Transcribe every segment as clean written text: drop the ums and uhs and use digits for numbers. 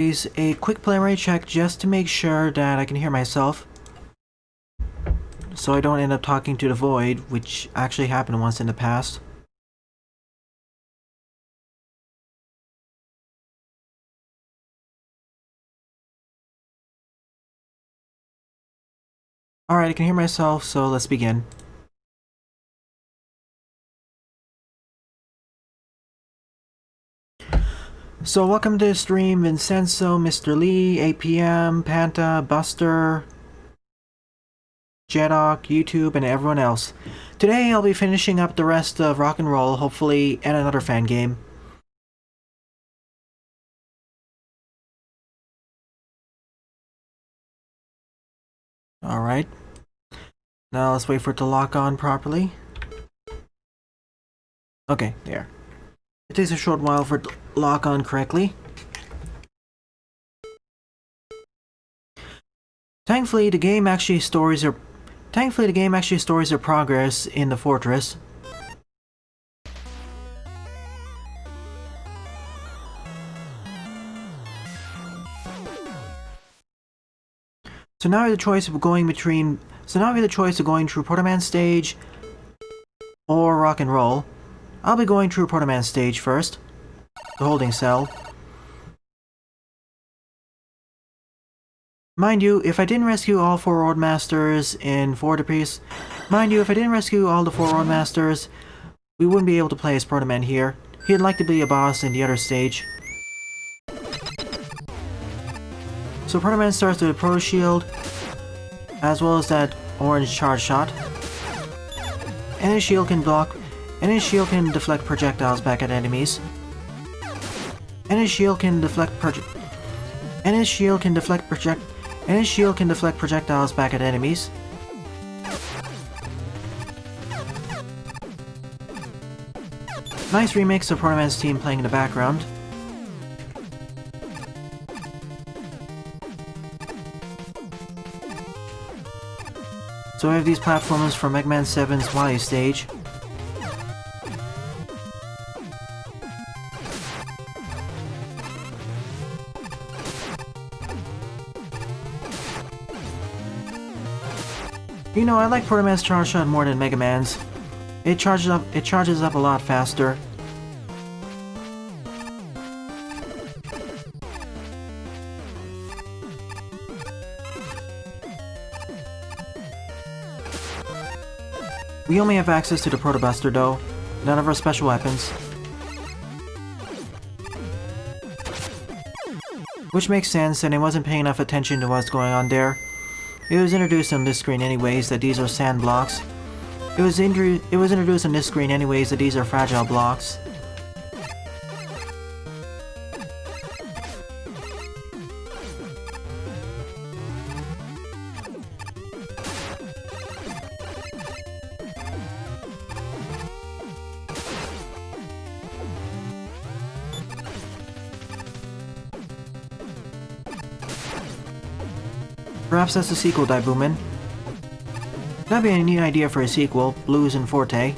Is a quick preliminary check just to make sure that I can hear myself, so I don't end up talking to the void, which actually happened once in the past. Alright, I can hear myself, so let's begin. So welcome to the stream, Vincenzo, Mr. Lee, APM, Panta, Buster, Jedok, YouTube, and everyone else. Today I'll be finishing up the rest of Rock and Roll, hopefully, and another fan game. Alright. Now let's wait for it to lock on properly. Okay, there. It takes a short while for it to lock on correctly. Thankfully, the game actually stores your progress in the fortress. So now we have the choice of going through Proto-Man stage or Rock and Roll. I'll be going through Proto-Man stage first, the holding cell. Mind you, if I didn't rescue all four Roadmasters in we wouldn't be able to play as Proto-Man here. He'd like to be a boss in the other stage. So Proto-Man starts with a Proto Shield, as well as that orange charge shot. And his shield can deflect projectiles back at enemies. And his shield can deflect projectiles back at enemies. Nice remix of Proto-Man's team playing in the background. So I have these platformers from Mega Man 7's Wily stage. You know, I like Proto-Man's charge shot more than Mega Man's. It charges up a lot faster. We only have access to the Proto Buster though, none of our special weapons. Which makes sense, and I wasn't paying enough attention to what's going on there. It was introduced on this screen anyways that these are sand blocks. It was introduced on this screen anyways that these are fragile blocks. Perhaps that's the sequel, Daibuman. That'd be a neat idea for a sequel, Blues and Forte.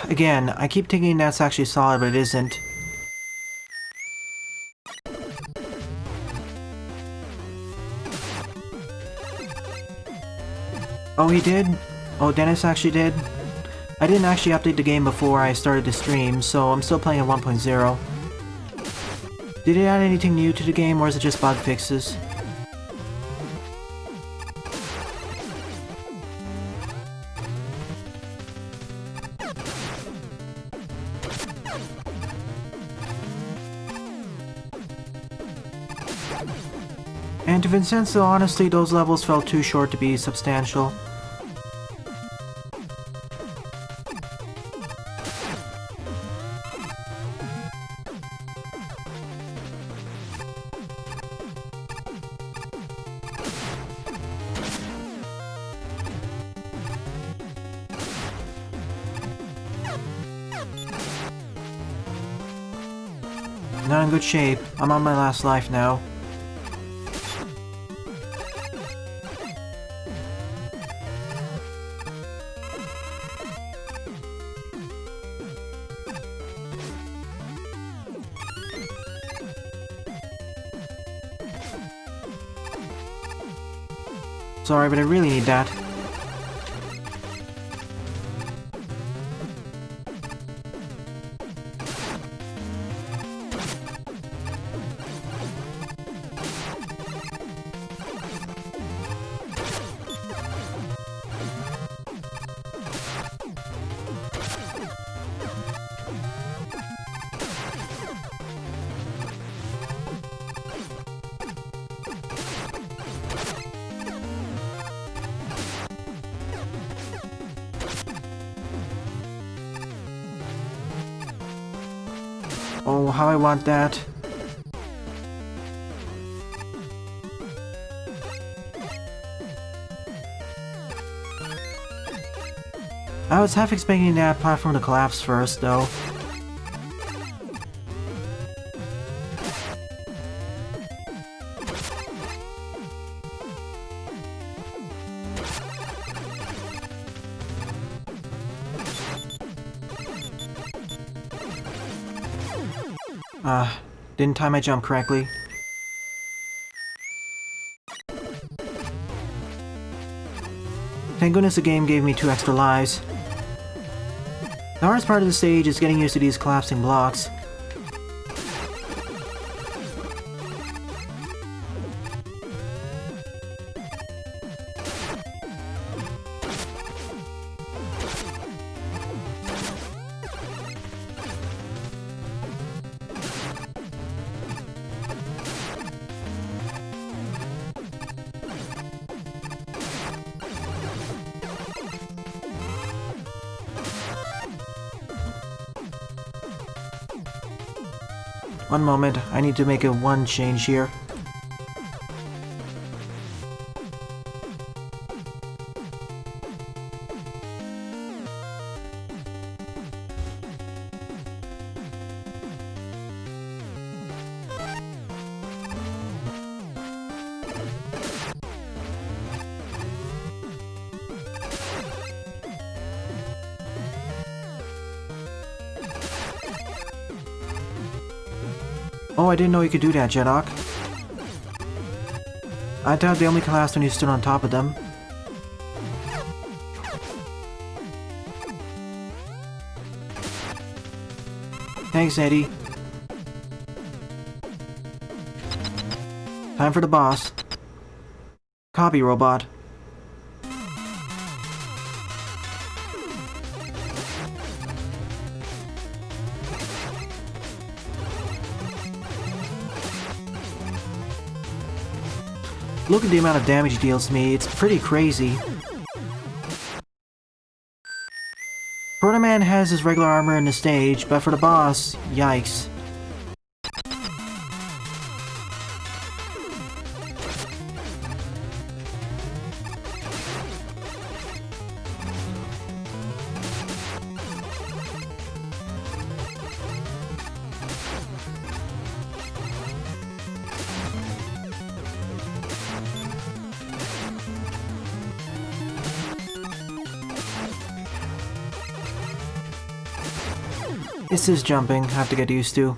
Again, I keep thinking that's actually solid, but it isn't. Oh, he did? Oh, Dennis actually did? I didn't actually update the game before I started the stream, so I'm still playing at 1.0. Did it add anything new to the game, or is it just bug fixes? And to Vincenzo, honestly, those levels felt too short to be substantial. not in good shape. I'm on my last life now. Sorry, but I really need that. Oh, how I want that. I was half expecting that platform to collapse first, though. Didn't time my jump correctly. Thank goodness the game gave me 2 extra lives. The hardest part of the stage is getting used to these collapsing blocks. One moment, I need to make one change here. Oh, I didn't know you could do that, Jedok. I thought they only collapsed when you stood on top of them. Thanks, Eddie. Time for the boss. Copy, robot. Look at the amount of damage he deals to me, it's pretty crazy. Proto Man has his regular armor in the stage, but for the boss, yikes. This is jumping, have to get used to.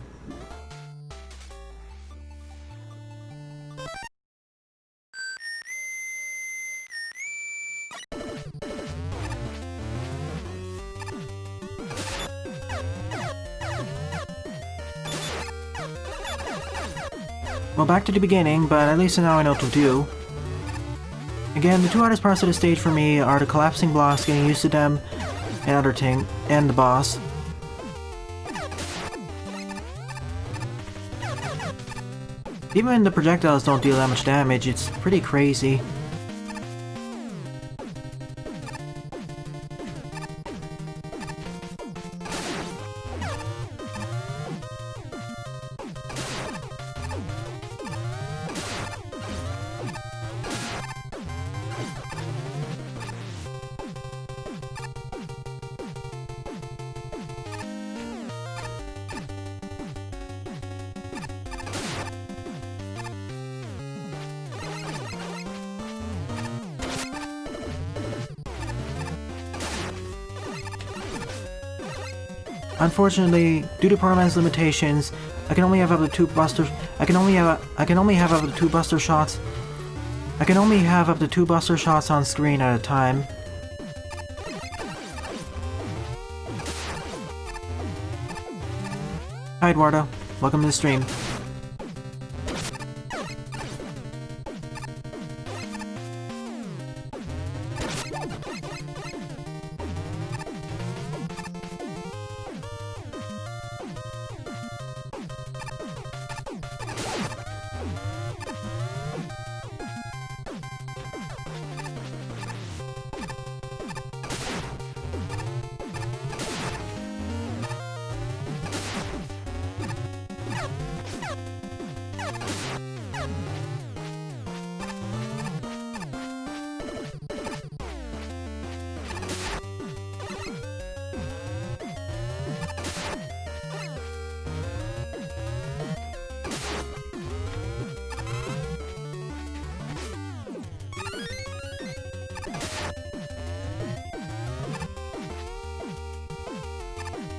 Well, back to the beginning, but at least now I know what to do. Again, the 2 hardest parts of the stage for me are the collapsing blocks, getting used to them, and the boss. Even the projectiles don't deal that much damage, it's pretty crazy. Unfortunately, due to Proto Man's limitations, I can only have up to 2 buster. I can only have up to 2 buster shots. I can only have up to 2 buster shots on screen at a time. Hi Eduardo, welcome to the stream.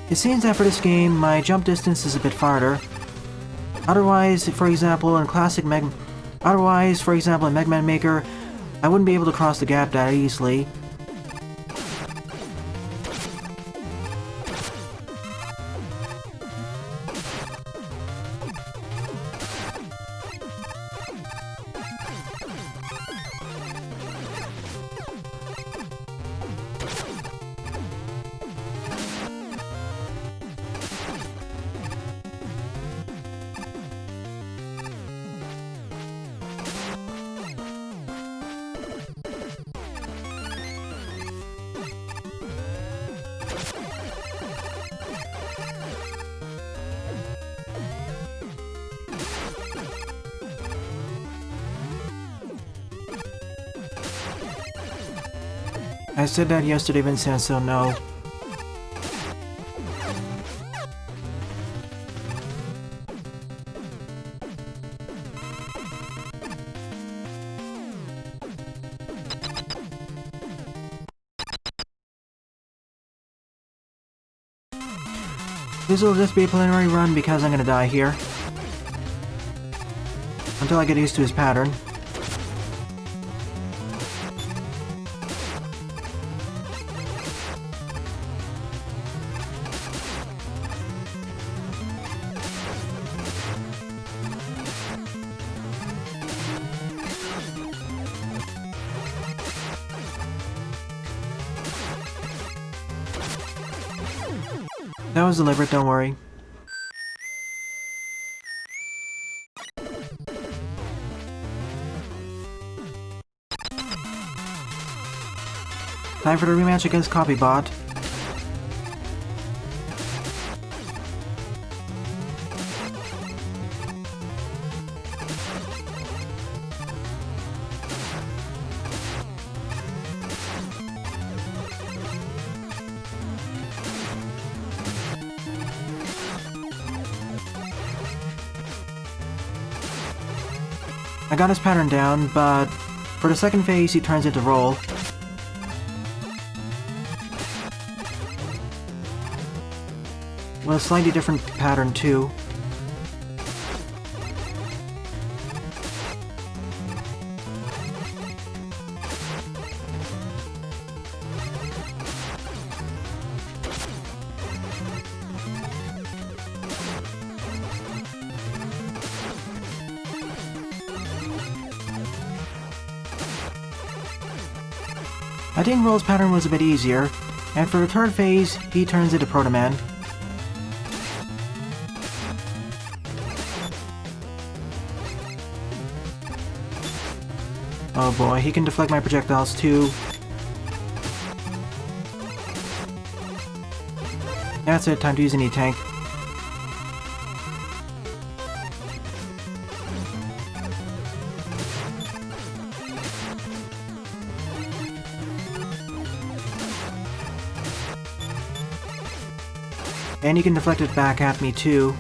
It seems that for this game, my jump distance is a bit farther. Otherwise, for example, in Mega Man Maker, I wouldn't be able to cross the gap that easily. I said that yesterday, Vincenzo, no. This will just be a preliminary run because I'm gonna die here. Until I get used to his pattern. That was deliberate, don't worry. Time for the rematch against Copybot. I got his pattern down, but for the second phase he turns into roll. With a slightly different pattern too. I think Roll's pattern was a bit easier, and for the third phase, he turns into Proto Man. Oh boy, he can deflect my projectiles too. That's it, time to use an E-Tank. And you can deflect it back at me too.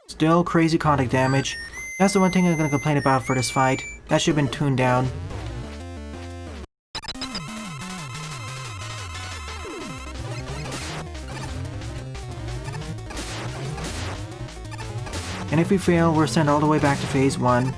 Still crazy contact damage. That's the one thing I'm gonna complain about for this fight. That should have been tuned down. And if we fail, we're sent all the way back to phase 1.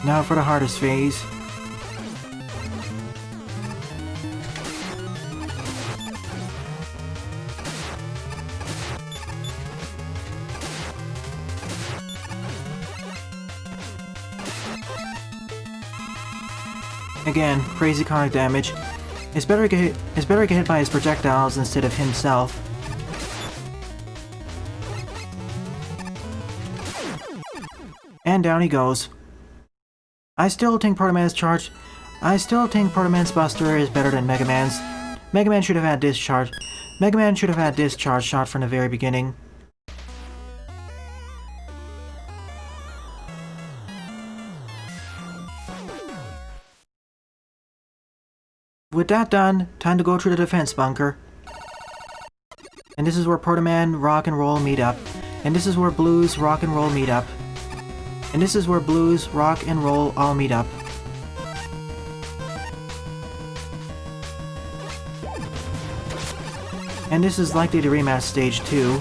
Now for the hardest phase. Again, crazy conic damage. It's better to get hit by his projectiles instead of himself. And down he goes. I still think Proto Man's Buster is better than Mega Man's. Mega Man should have had discharge. Mega Man should have had discharge shot from the very beginning. With that done, time to go through the defense bunker. And this is where Proto Man, Rock and Roll meet up. And this is where Blues, Rock and Roll meet up. And this is where Blues, Rock, and Roll all meet up. And this is likely to rematch stage 2.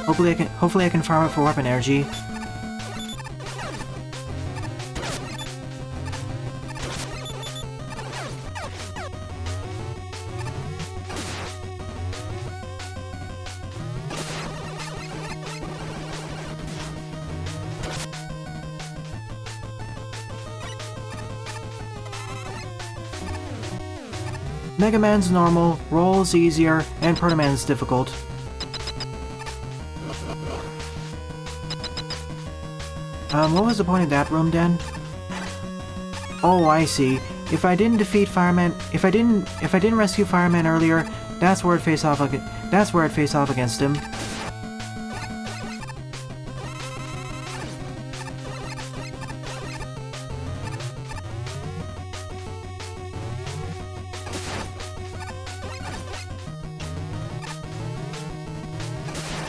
Hopefully I can farm it for weapon energy. Mega Man's normal, Roll's easier, and Proto Man's difficult. What was the point of that room then? Oh, I see. If I didn't defeat Fireman, if I didn't rescue Fireman earlier, that's where it faced off against him.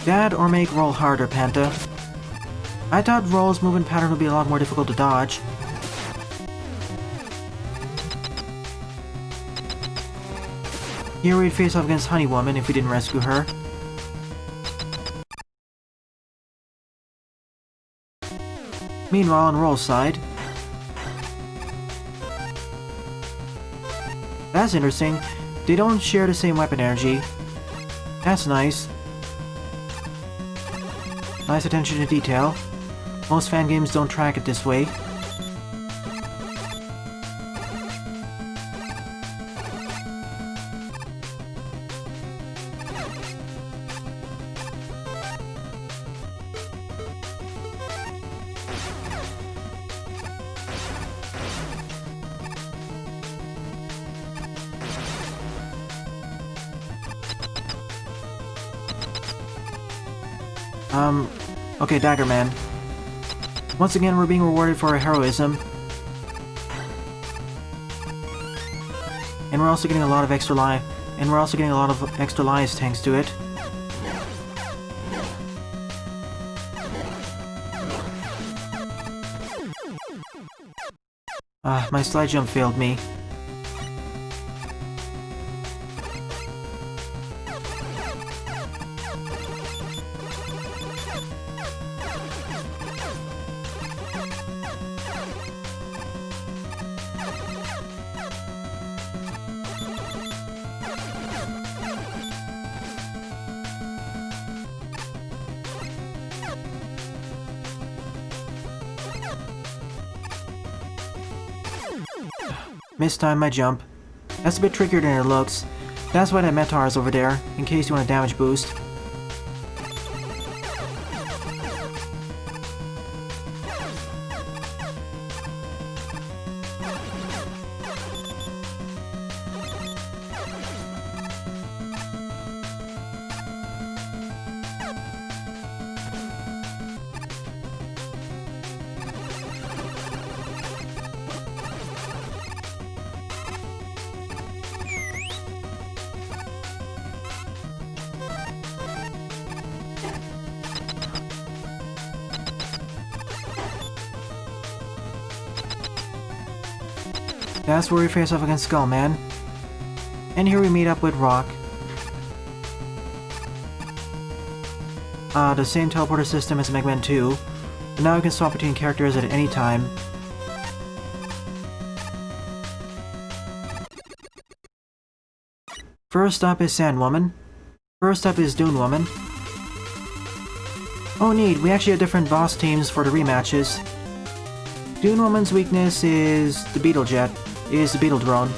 That or make Roll harder, Panta. I thought Roll's movement pattern would be a lot more difficult to dodge. Here we'd face off against Honey Woman if we didn't rescue her. Meanwhile, on Roll's side... That's interesting. They don't share the same weapon energy. That's nice. Nice attention to detail. Most fan games don't track it this way. Okay, Dagger Man. Once again, we're being rewarded for our heroism. And we're also getting a lot of extra lives thanks to it. My slide jump failed me. Mistimed my jump. That's a bit trickier than it looks. That's why that Metar is over there, in case you want a damage boost. That's where we face off against Skullman. And here we meet up with Rock. The same teleporter system as Mega Man 2, but now we can swap between characters at any time. First up is Sandwoman. First up is Dune Woman. Oh neat, we actually have different boss teams for the rematches. Dune Woman's weakness is the Beetle Jet, is the Beetle Drone.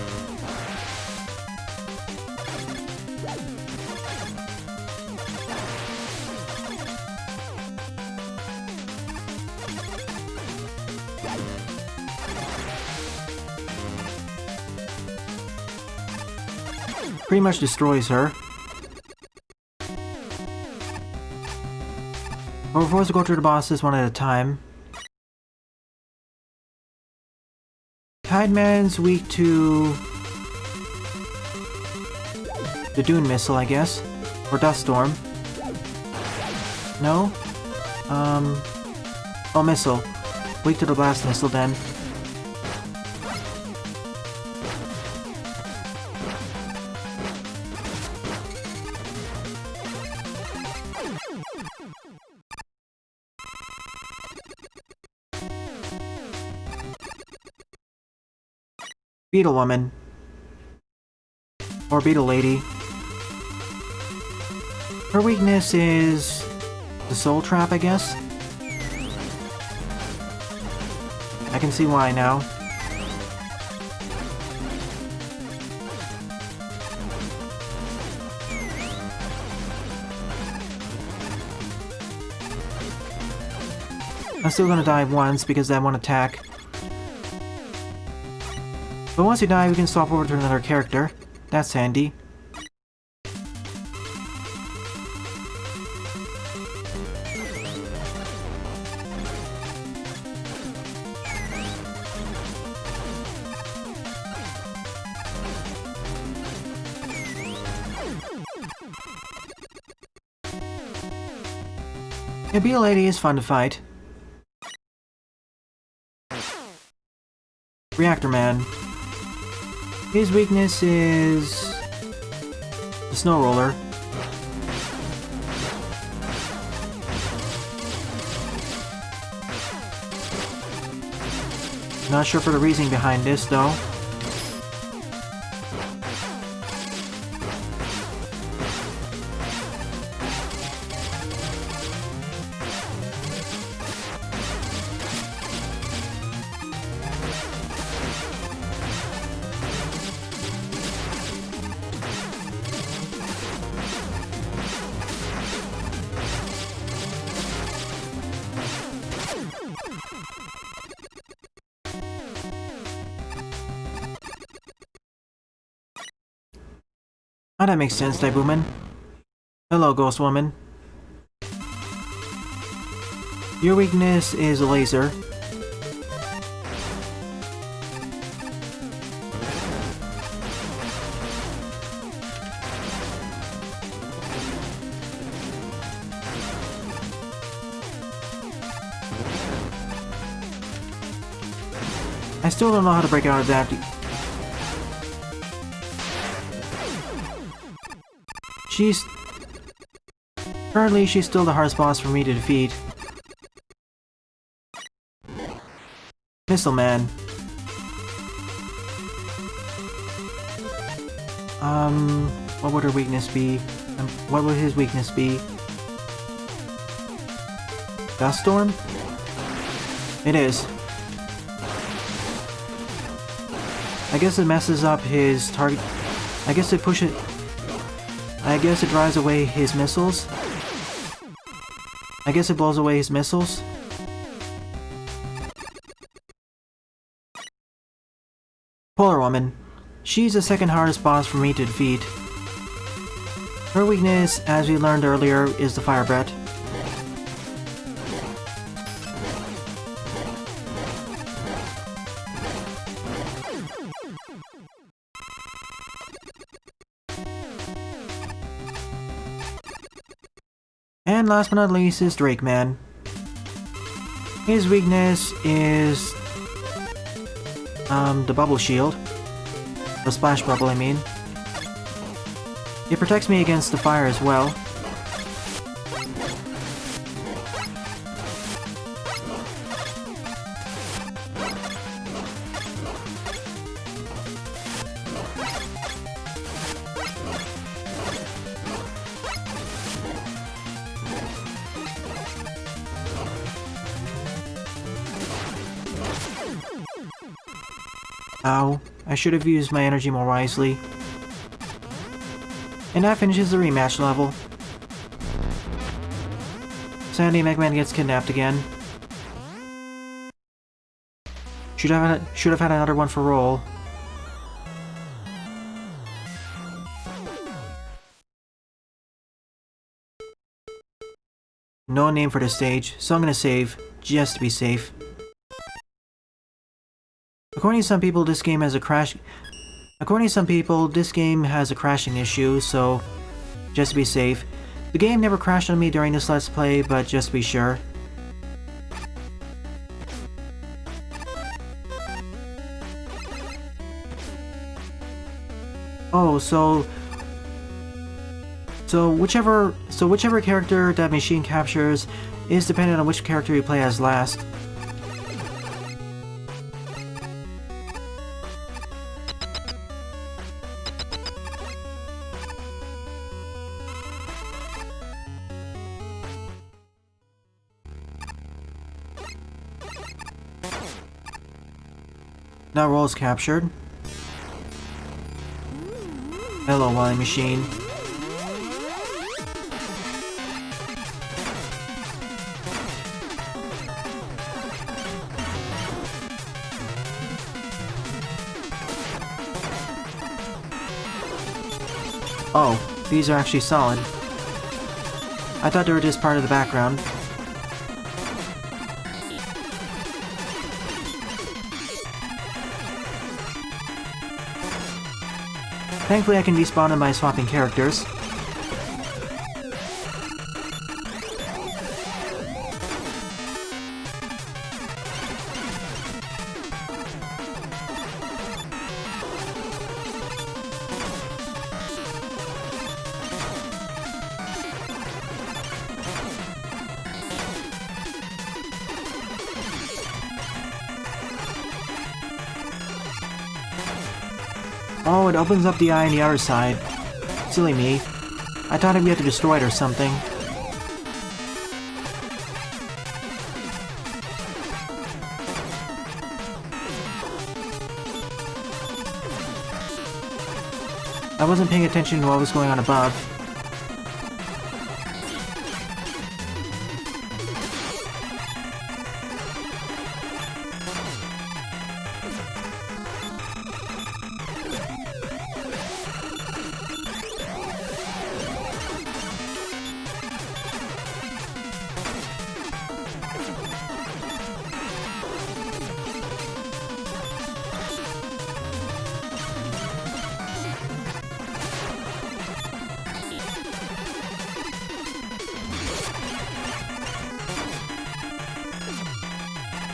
Pretty much destroys her. But we're forced to go through the bosses one at a time. Tideman's weak to the Dune Missile, I guess. Or Dust Storm. No? Oh, Missile. Weak to the Blast Missile then. Beetle Woman. Or Beetle Lady. Her weakness is the Soul Trap, I guess? I can see why now. I'm still gonna die once because that one attack. But once you die, we can swap over to another character. That's handy. The Beetle Lady is fun to fight. Reactor Man. His weakness is the Snow Roller. Not sure for the reasoning behind this, though. Oh, that makes sense, Woman. Hello, Ghost Woman. Your weakness is a laser. I still don't know how to break out of that. Currently, she's still the hardest boss for me to defeat. Missile Man. What would her weakness be? What would his weakness be? Dust Storm? It is. I guess it messes up his target. I guess it drives away his missiles. I guess it blows away his missiles. Polar Woman. She's the second hardest boss for me to defeat. Her weakness, as we learned earlier, is the Fire Breath. And last but not least is Drake Man. His weakness is the bubble shield. The splash bubble, I mean. It protects me against the fire as well. Ow, I should have used my energy more wisely. And that finishes the rematch level. Sandy and Eggman gets kidnapped again. Should have had another one for Roll. No name for this stage, so I'm gonna save, just to be safe. According to some people, this game has a crashing issue, so just to be safe. The game never crashed on me during this Let's Play, but just to be sure. Oh, so whichever character that machine captures is dependent on which character you play as last. Now Roll is captured. Hello, Wily Machine. Oh, these are actually solid. I thought they were just part of the background. Thankfully I can despawn them by swapping characters. Oh, it opens up the eye on the other side. Silly me. I thought we had to destroy it or something. I wasn't paying attention to what was going on above.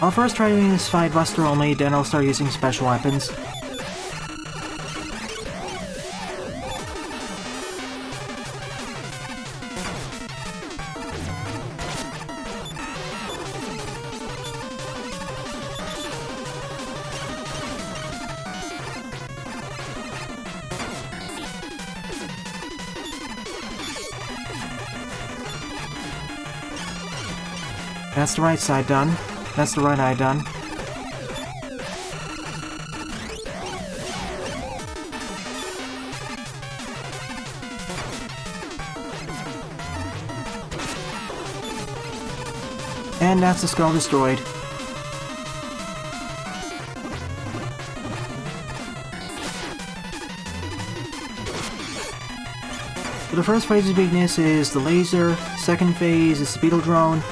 I'll first try doing this fight Buster only, then I'll start using special weapons. That's the right side done. That's the right eye done. And that's the skull destroyed. So the first phase's weakness is the laser, second phase is the beetle drone,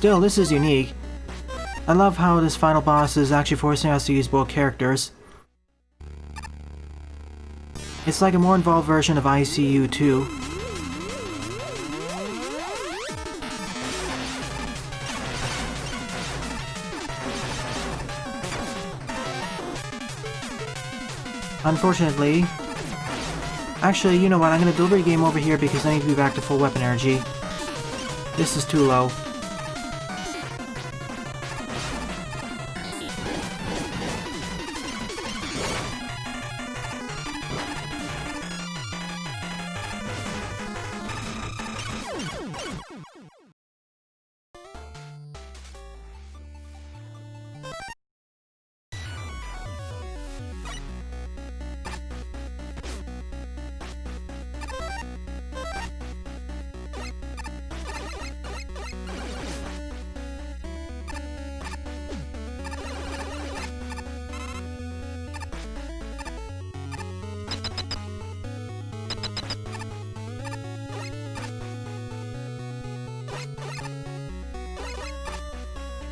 still, this is unique. I love how this final boss is actually forcing us to use both characters. It's like a more involved version of ICU 2. Unfortunately... Actually, you know what, I'm gonna deliver the game over here because I need to be back to full weapon energy. This is too low.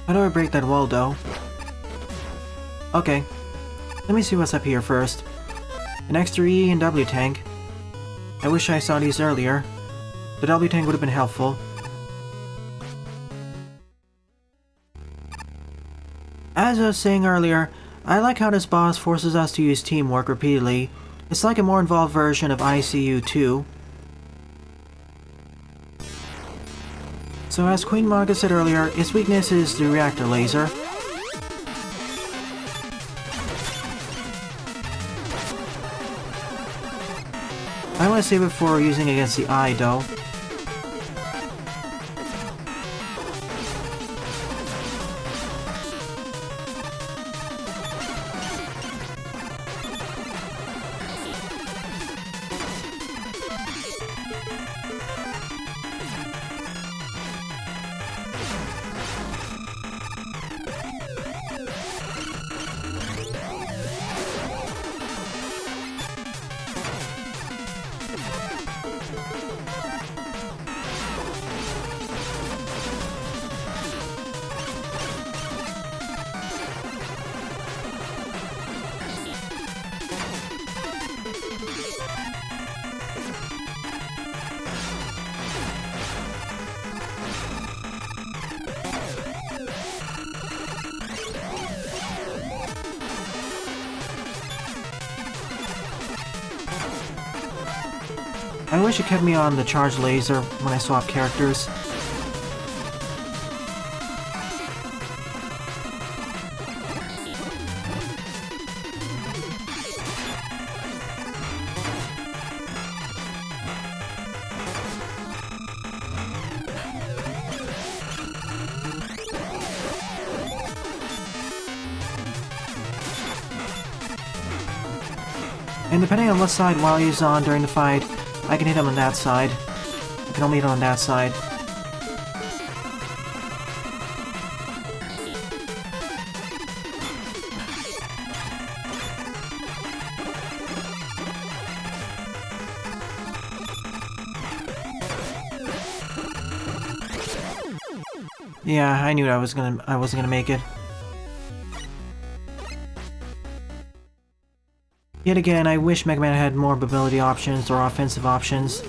How do I break that wall, though? Okay. Let me see what's up here first. An extra E and W tank. I wish I saw these earlier. The W tank would have been helpful. As I was saying earlier, I like how this boss forces us to use teamwork repeatedly. It's like a more involved version of ICU 2. So as Queen Monica said earlier, its weakness is the reactor laser. I want to save it for using against the eye though. I wish it kept me on the charged laser when I swap characters. And depending on what side Wally's on during the fight, I can hit him on that side. I can only hit him on that side. Yeah, I knew I wasn't gonna make it. Yet again, I wish Mega Man had more mobility options or offensive options.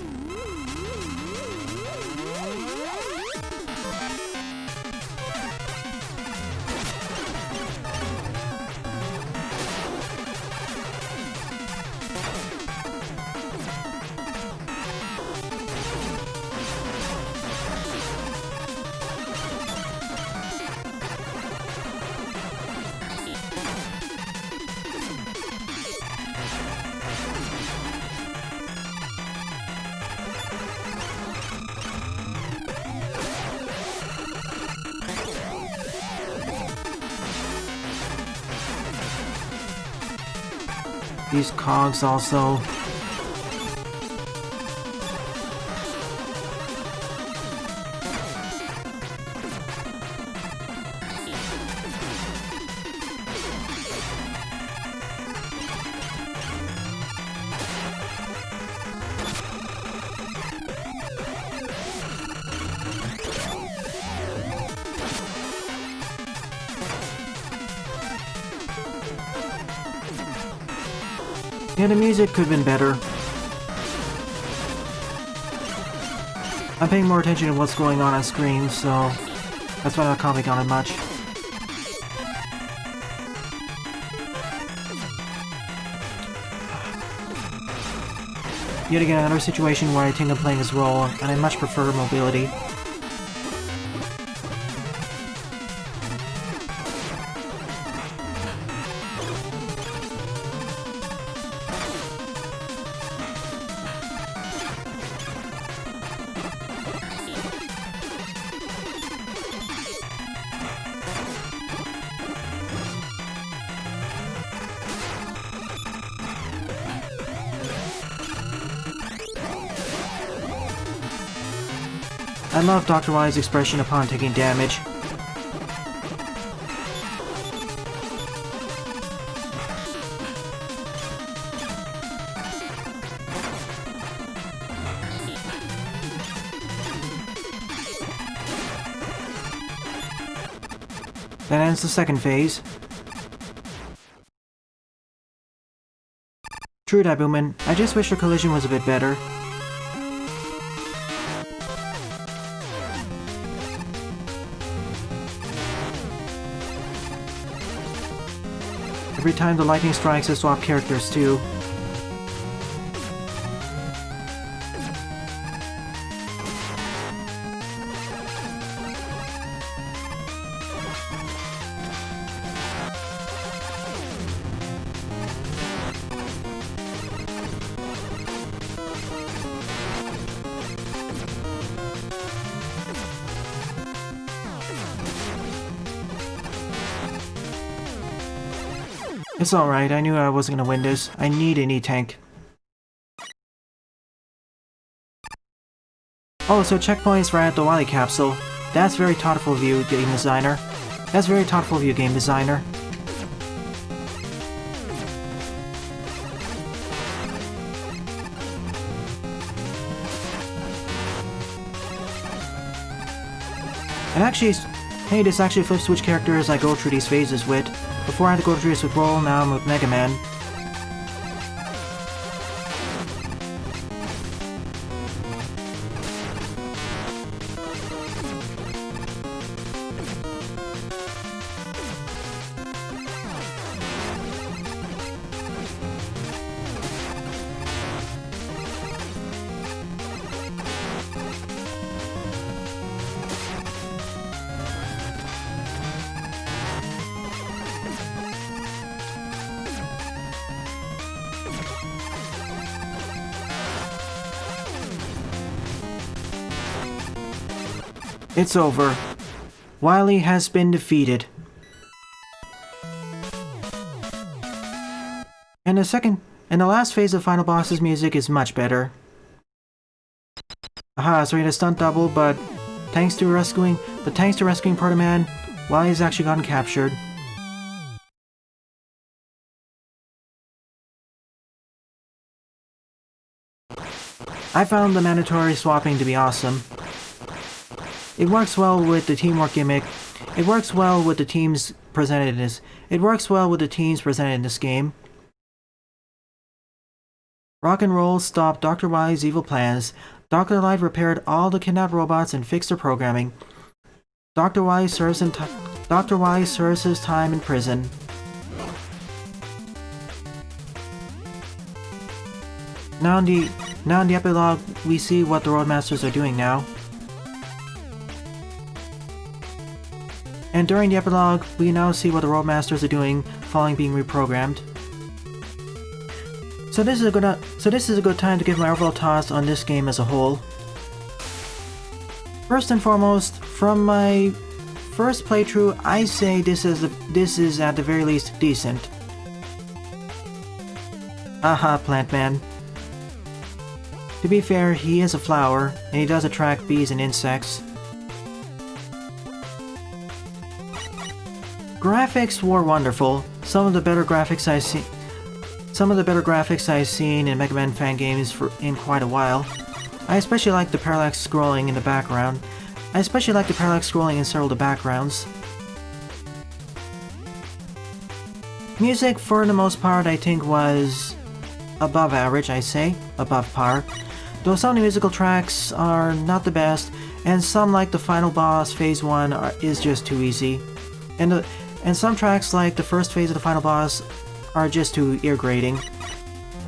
These cogs also. Yeah, the music could have been better. I'm paying more attention to what's going on screen, so that's why I'm not commenting on it much. Yet again, another situation where I think I'm playing his role, and I much prefer mobility. I love Dr. Y's expression upon taking damage. That ends the second phase. True that, Boomin. I just wish your collision was a bit better. Every time the lightning strikes, I swap characters too. It's alright, I knew I wasn't gonna win this. I need an E-tank. Oh, so checkpoints right at the Wily capsule. That's very thoughtful of you, game designer. That's very thoughtful of you, game designer. And actually, hey, this actually flips which characters I go through these phases with. Before I had to go through this with Roll, now I'm with Mega Man. It's over. Wily has been defeated. And the last phase of Final Boss's music is much better. Aha, so he had a stunt double, but thanks to rescuing Proto-Man, Wily's actually gotten captured. I found the mandatory swapping to be awesome. It works well with the teamwork gimmick. It works well with the teams presented in this. It works well with the teams presented in this game. Rock and Roll stopped Dr. Wily's evil plans. Dr. Light repaired all the kidnapped robots and fixed their programming. Dr. Wily serves his time in prison. Now in the epilogue, we see what the Roadmasters are doing now. And during the epilogue, we now see what the Roadmasters are doing following being reprogrammed. So this is a good time to give my overall thoughts on this game as a whole. First and foremost, from my first playthrough, I say this is at the very least decent. Aha, Plant Man. To be fair, he is a flower, and he does attract bees and insects. Graphics were wonderful. Some of the better graphics I've seen in Mega Man fan games in quite a while. I especially like the parallax scrolling in the background. I especially like the parallax scrolling in several of the backgrounds. Music, for the most part, I think was above average, I say. Above par. Though some of the musical tracks are not the best, and some, like the final boss, Phase 1, is just too easy. And some tracks, like the first phase of the final boss, are just too ear-grating.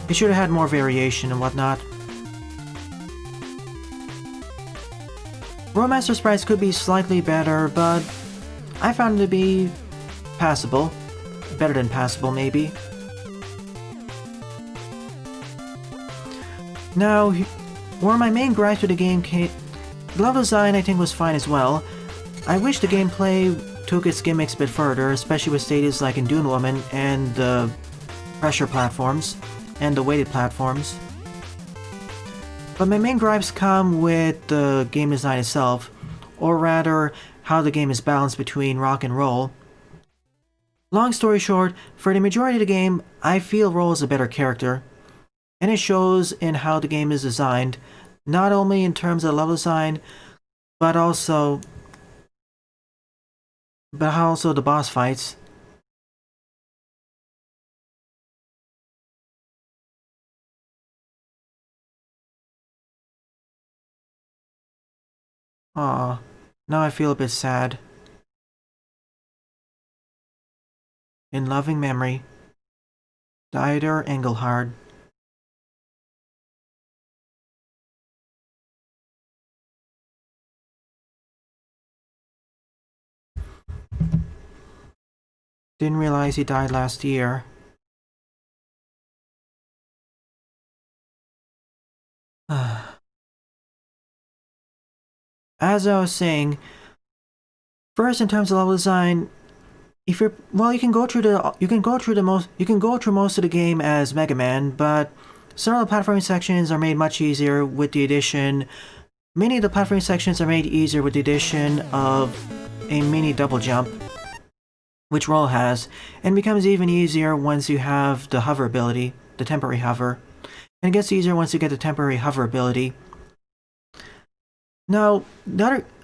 It should have had more variation and whatnot. Rollmaster sprites could be slightly better, but I found it to be passable. Better than passable, maybe. Now, one of my main gripes with the game came... The level design I think was fine as well. I wish the gameplay took its gimmicks a bit further, especially with stages like in Dune Woman and the pressure platforms and the weighted platforms. But my main gripes come with the game design itself, or rather, how the game is balanced between rock and roll. Long story short, for the majority of the game, I feel Roll is a better character. And it shows in how the game is designed, not only in terms of level design, but also the boss fights. Aw, now I feel a bit sad. In loving memory, Dennis Engelhard. Didn't realize he died last year. As I was saying, first in terms of level design, if you're you can go through most of the game as Mega Man, but some of the platforming sections are made much easier with the addition. Many of the platforming sections are made easier with the addition of a mini double jump, which Roll has, and becomes even easier once you have the hover ability, the temporary hover. And it gets easier once you get the temporary hover ability. Now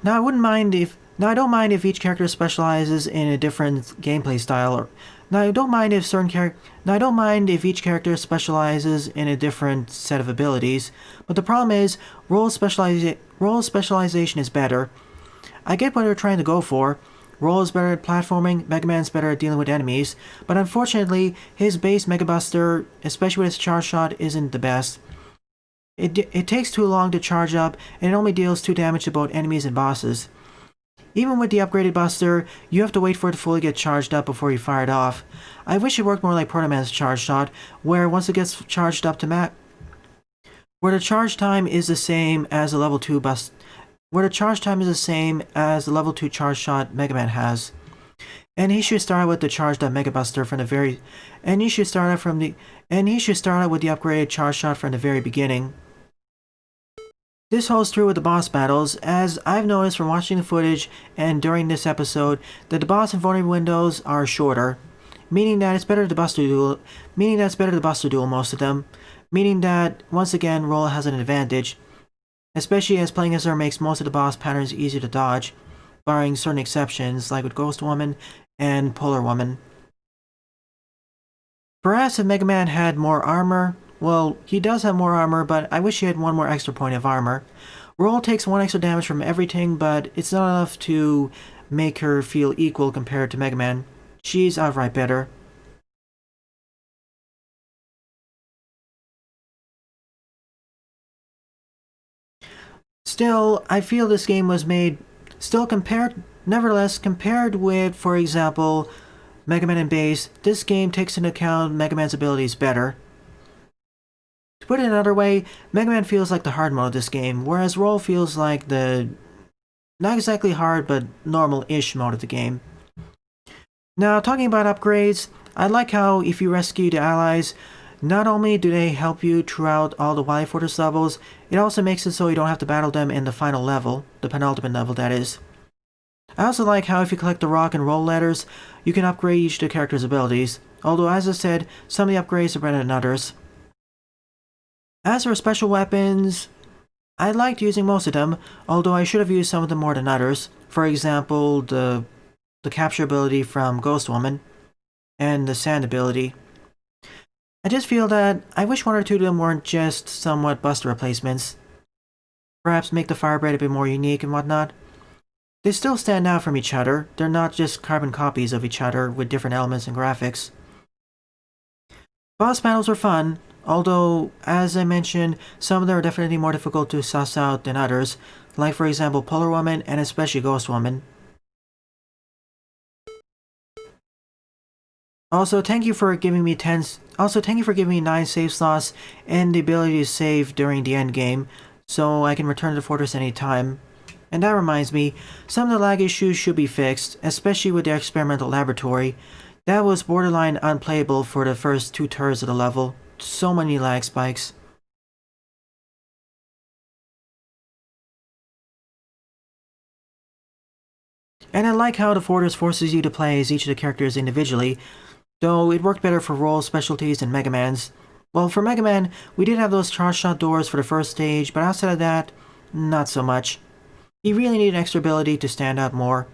I wouldn't mind if I don't mind if each character specializes in a different gameplay style. I don't mind if each character specializes in a different set of abilities. But the problem is, Roll's specialization is better. I get what they're trying to go for. Roll is better at platforming, Mega Man's better at dealing with enemies, but unfortunately, his base Mega Buster, especially with his charge shot, isn't the best. It takes too long to charge up, and it only deals 2 damage to both enemies and bosses. Even with the upgraded Buster, you have to wait for it to fully get charged up before you fire it off. I wish it worked more like Proto Man's charge shot, where once it gets charged up to max, where the charge time is the same as the level 2 charge shot Mega Man has. And he should start with the charged up Mega Buster from the very and he should start out with the upgraded charge shot from the very beginning. This holds true with the boss battles, as I've noticed from watching the footage and during this episode that the boss and vulnerable windows are shorter, meaning that it's better to Buster Duel most of them, meaning that once again Roll has an advantage, especially as playing as her makes most of the boss patterns easier to dodge, barring certain exceptions like with Ghost Woman and Polar Woman. Perhaps if Mega Man had more armor. Well, he does have more armor, but I wish he had one more extra point of armor. Roll takes 1 extra damage from everything, but it's not enough to make her feel equal compared to Mega Man. She's outright better. Still, I feel this game was made... Nevertheless, compared with, for example, Mega Man and Base, this game takes into account Mega Man's abilities better. To put it another way, Mega Man feels like the hard mode of this game, whereas Roll feels like the not exactly hard, but normal-ish mode of the game. Now, talking about upgrades, I like how if you rescue the allies, not only do they help you throughout all the Wily Fortress levels, it also makes it so you don't have to battle them in the final level, the penultimate level that is. I also like how if you collect the rock and roll letters, you can upgrade each of the character's abilities, although as I said, some of the upgrades are better than others. As for special weapons, I liked using most of them, although I should have used some of them more than others. For example, the capture ability from Ghost Woman, and the sand ability. I just feel that I wish 1 or 2 of them weren't just somewhat Buster replacements. Perhaps make the fire bread a bit more unique and whatnot. They still stand out from each other, they're not just carbon copies of each other with different elements and graphics. Boss battles were fun, Although, as I mentioned, some of them are definitely more difficult to suss out than others, like for example Polar Woman and especially Ghost Woman. Also, thank you for giving me 9 save slots and the ability to save during the end game, so I can return to the fortress anytime. And that reminds me, some of the lag issues should be fixed, especially with the experimental laboratory. That was borderline unplayable for the first 2/3 of the level. So many lag spikes. And I like how the fortress forces you to play as each of the characters individually, though it worked better for role specialties than Mega Man's. Well, for Mega Man, we did have those charge shot doors for the first stage, but outside of that, not so much. He really needed extra ability to stand out more.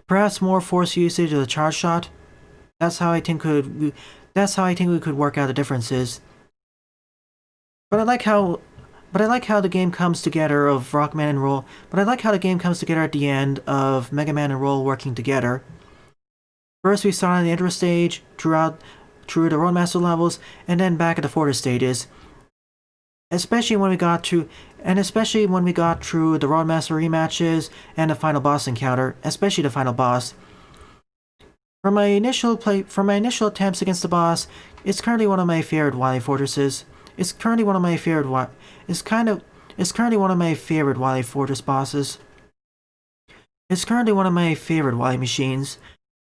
Perhaps more force usage of the charge shot. That's how I think we could work out the differences. But I like how the game comes together of Rockman and Roll. But I like how the game comes together at the end of Mega Man and Roll working together. First we start on the intro stage, through the Roadmaster levels, and then back at the Fortress stages. Especially when we got through the Roadmaster rematches and the final boss encounter, especially the final boss. From my initial attempts against the boss, it's currently one of my favorite Wily fortresses. It's currently one of my favorite Wily fortress bosses. It's currently one of my favorite Wily machines,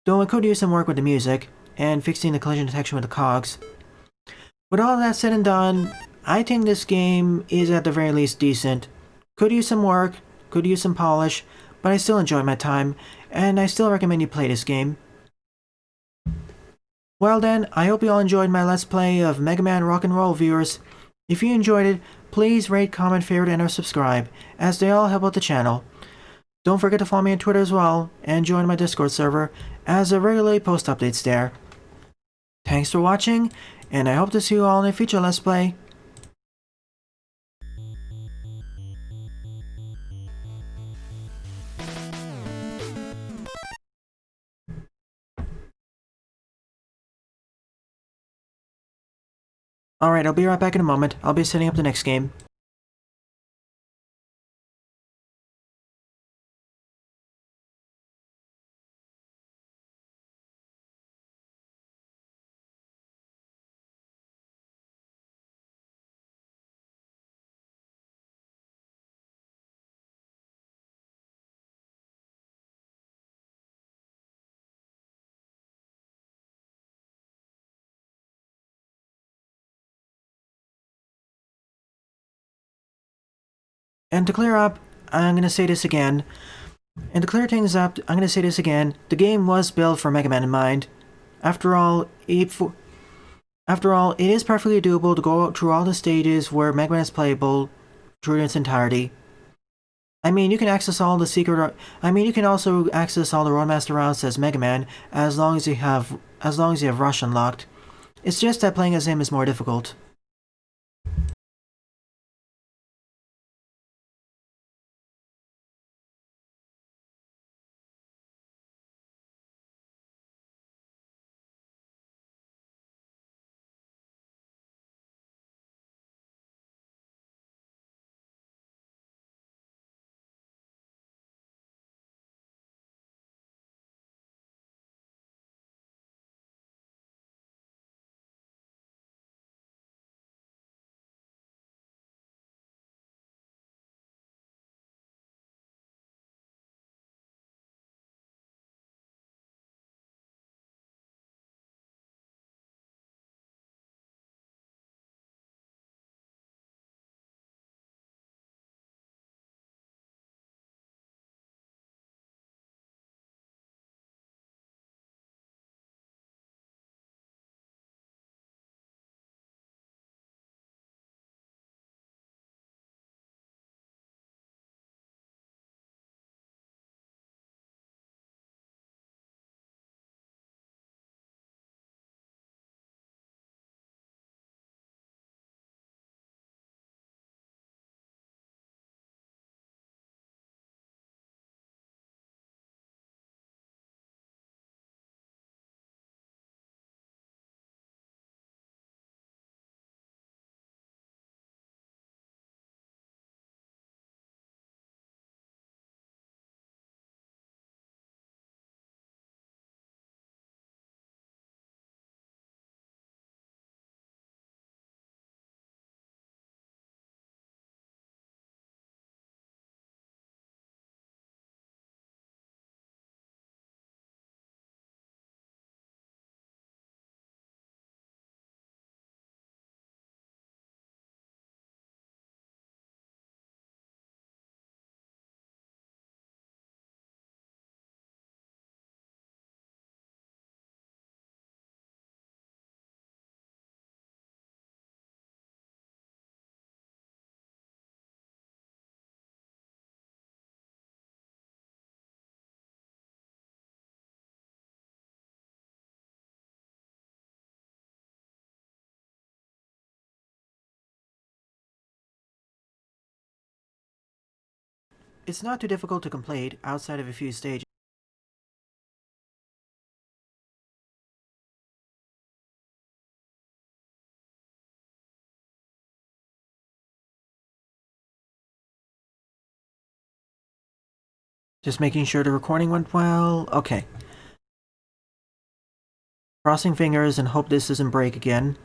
though it could use some work with the music and fixing the collision detection with the cogs. With all that said and done, I think this game is at the very least decent. Could use some work, could use some polish, but I still enjoy my time, and I still recommend you play this game. Well then, I hope you all enjoyed my Let's Play of Mega Man Rock'n'Roll, viewers. If you enjoyed it, please rate, comment, favorite, and or subscribe, as they all help out the channel. Don't forget to follow me on Twitter as well, and join my Discord server, as I regularly post updates there. Thanks for watching, and I hope to see you all in a future Let's Play. Alright, I'll be right back in a moment. I'll be setting up the next game. And to clear up, I'm gonna say this again. And to clear things up, I'm gonna say this again. The game was built for Mega Man in mind. After all, it is perfectly doable to go through all the stages where Mega Man is playable through its entirety. I mean, you can access all the you can also access all the Roadmaster routes as Mega Man as long as you have Rush unlocked. It's just that playing as him is more difficult. it's not too difficult to complete outside of a few stages. Just making sure the recording went well. Okay. Crossing fingers and hope this doesn't break again.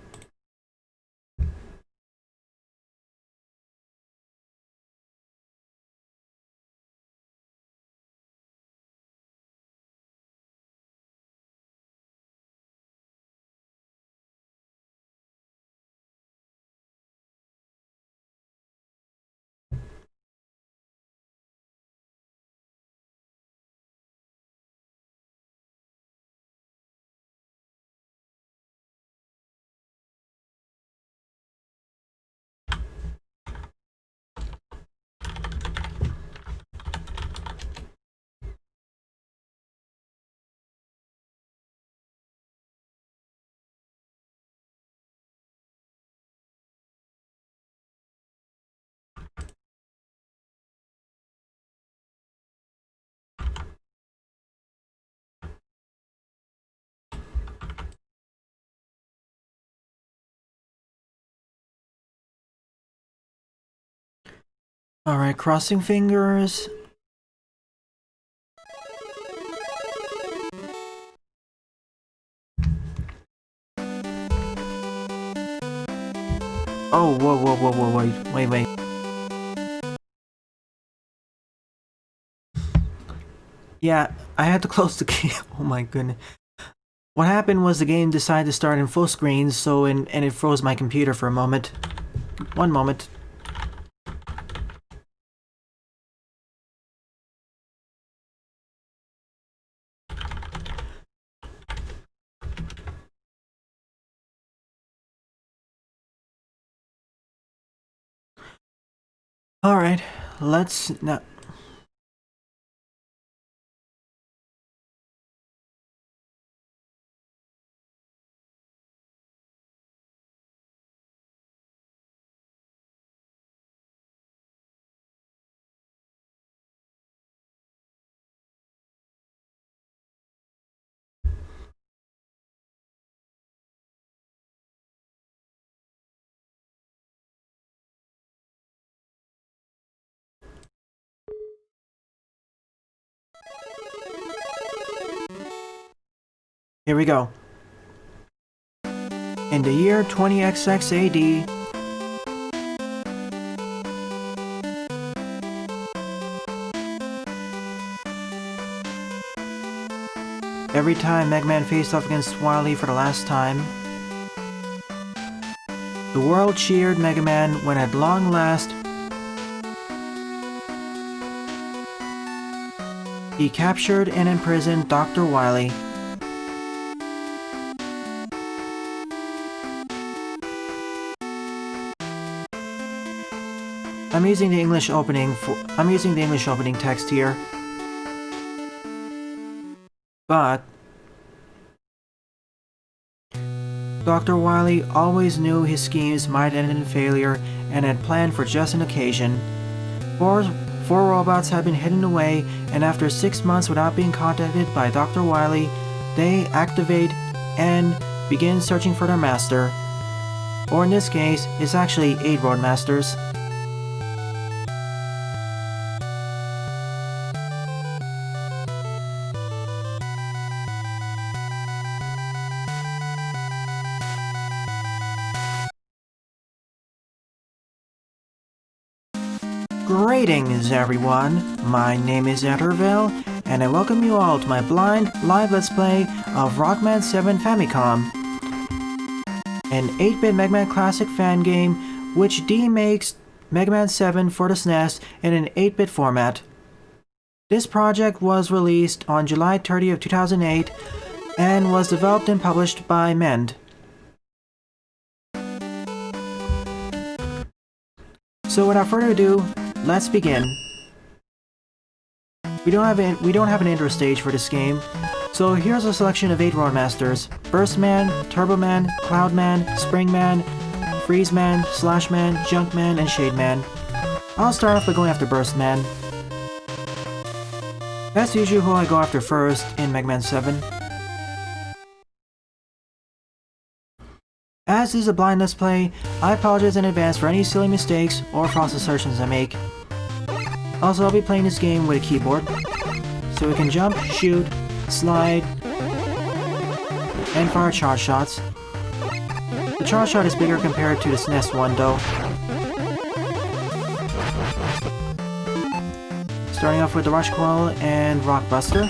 Alright, crossing fingers. Oh, whoa, wait. Yeah, I had to close the game. Oh my goodness. What happened was the game decided to start in full screen, and it froze my computer for a moment. One moment. Alright, let's now. Here we go. In the year 20XX AD, every time Mega Man faced off against Wily for the last time, the world cheered Mega Man when at long last he captured and imprisoned Dr. Wily. I'm using the English opening text here. But Dr. Wily always knew his schemes might end in failure and had planned for just an occasion. Four robots had been hidden away, and after 6 months without being contacted by Dr. Wily, they activate and begin searching for their master. Or in this case, it's actually 8 Roadmasters. Greetings everyone, my name is Etterville, and I welcome you all to my blind live let's play of Rockman 7 Famicom, an 8-bit Mega Man Classic fan game which remakes Mega Man 7 for the SNES in an 8-bit format. This project was released on July 30th, 2008 and was developed and published by Mend. So without further ado, let's begin. We don't have an intro stage for this game, so here's a selection of 8 Roadmasters: Burstman, Turboman, Cloudman, Springman, Freezeman, Slashman, Junkman, and Shademan. I'll start off by going after Burstman. That's usually who I go after first in Mega Man 7. As this is a blind Let's Play, I apologize in advance for any silly mistakes or false assertions I make. Also, I'll be playing this game with a keyboard, so we can jump, shoot, slide, and fire charge shots. The charge shot is bigger compared to the SNES one though. Starting off with the Rush Coil and Rock Buster.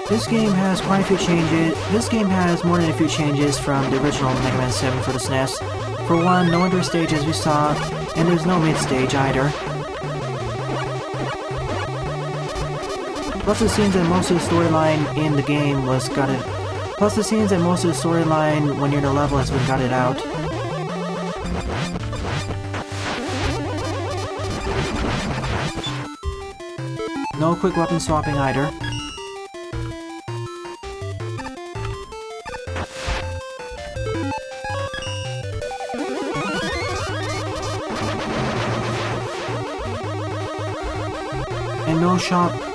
This game has quite a few changes. This game has more than a few changes from the original Mega Man 7 for the SNES. For one, no intro stage as we saw, and there's no mid-stage either. Plus it seems that most of the storyline in the game was gutted. Plus it seems that most of the storyline when you're in a level has been gutted out. No quick weapon swapping either.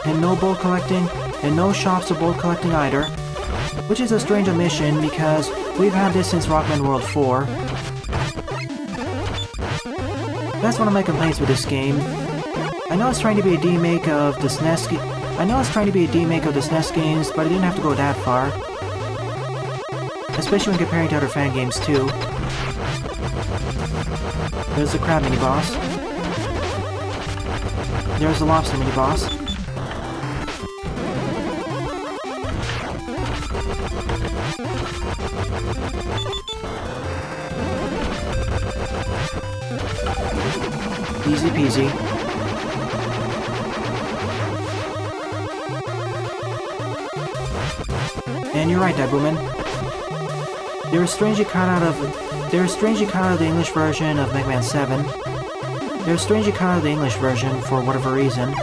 And no bolt collecting, and no shops of bolt collecting either. Which is a strange omission because we've had this since Rockman World 4. That's one of my complaints with this game. I know it's trying to be a remake of the SNES games, but it didn't have to go that far. Especially when comparing to other fan games too. There's the crab mini-boss. There's the lobster mini-boss. Easy peasy. And you're right, Dabuman. They're strangely cut out of the English version of Mega Man 7. They're strangely cut out of the English version for whatever reason.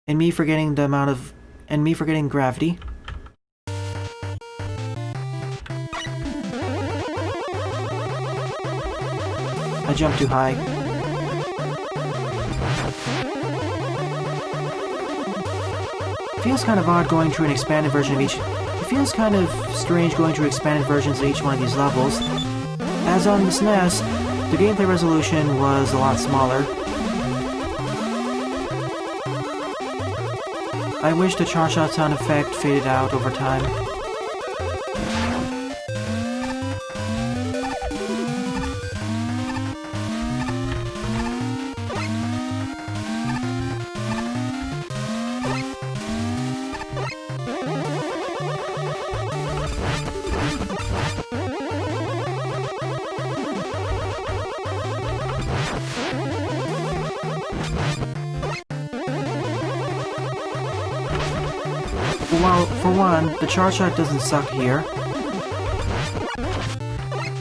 And me forgetting gravity. I jumped too high. It feels kind of odd going through an expanded version of each. It feels kind of strange going through expanded versions of each one of these levels. As on the SNES, the gameplay resolution was a lot smaller. I wish the charge shot sound effect faded out over time. Well, for one, the charge shot doesn't suck here.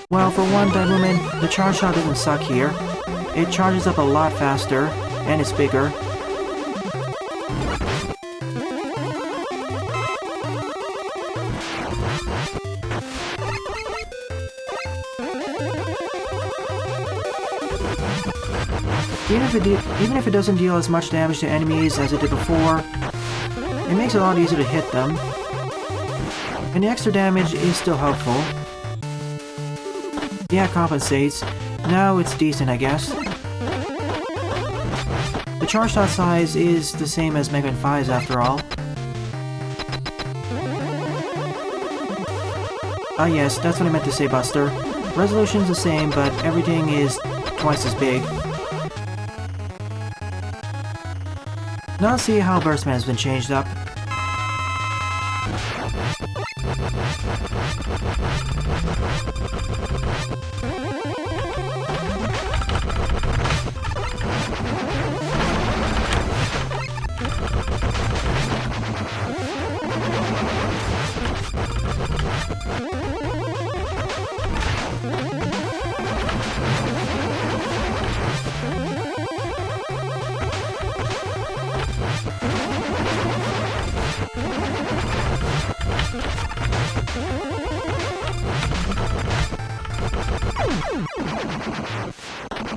Well, for one, Dabuman, the charge shot doesn't suck here. It charges up a lot faster, and it's bigger. Even if it doesn't deal as much damage to enemies as it did before, it makes it a lot easier to hit them. And the extra damage is still helpful. Yeah, it compensates. Now it's decent, I guess. The charge shot size is the same as Mega Man 5's after all. Ah yes, that's what I meant to say, Buster. Resolution's the same, but everything is twice as big. Now let's see how Burstman has been changed up.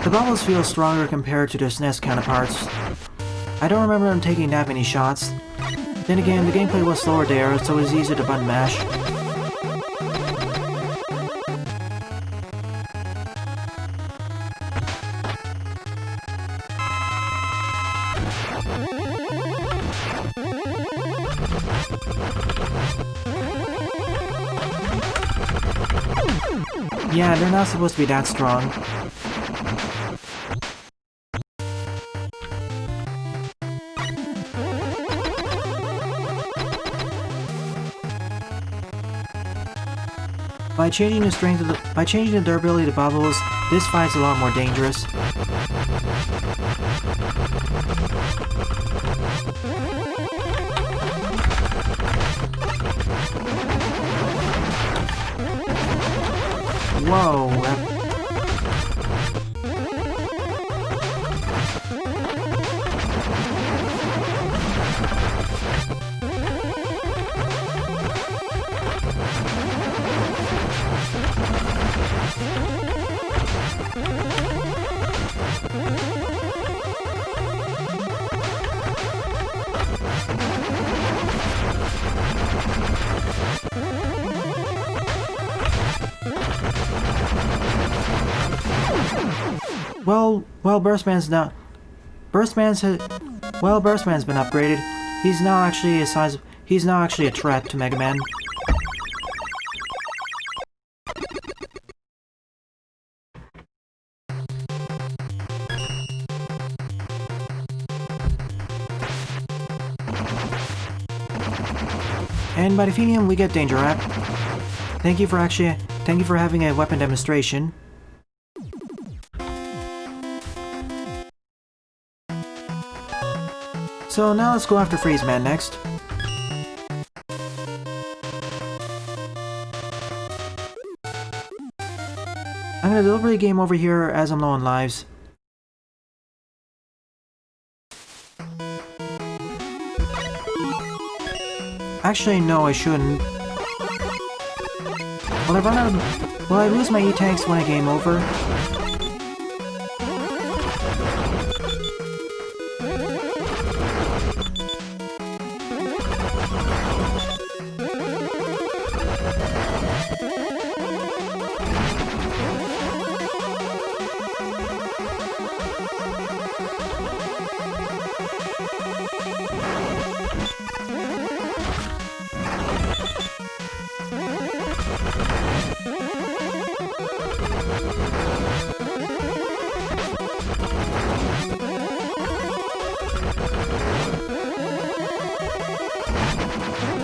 The bubbles feel stronger compared to their SNES counterparts. I don't remember them taking that many shots. Then again, the gameplay was slower there, so it was easier to button mash. Yeah, they're not supposed to be that strong. By changing the durability of the bubbles, this fight's a lot more dangerous. Whoa! Burstman's been upgraded. He's now actually a threat to Mega Man. And by defeating him, we get Danger Rap. Thank you for having a weapon demonstration. So now let's go after Freeze Man next. I'm gonna deliberately game over here as I'm low on lives. Actually, no, I shouldn't. Will I lose my E-tanks when I game over?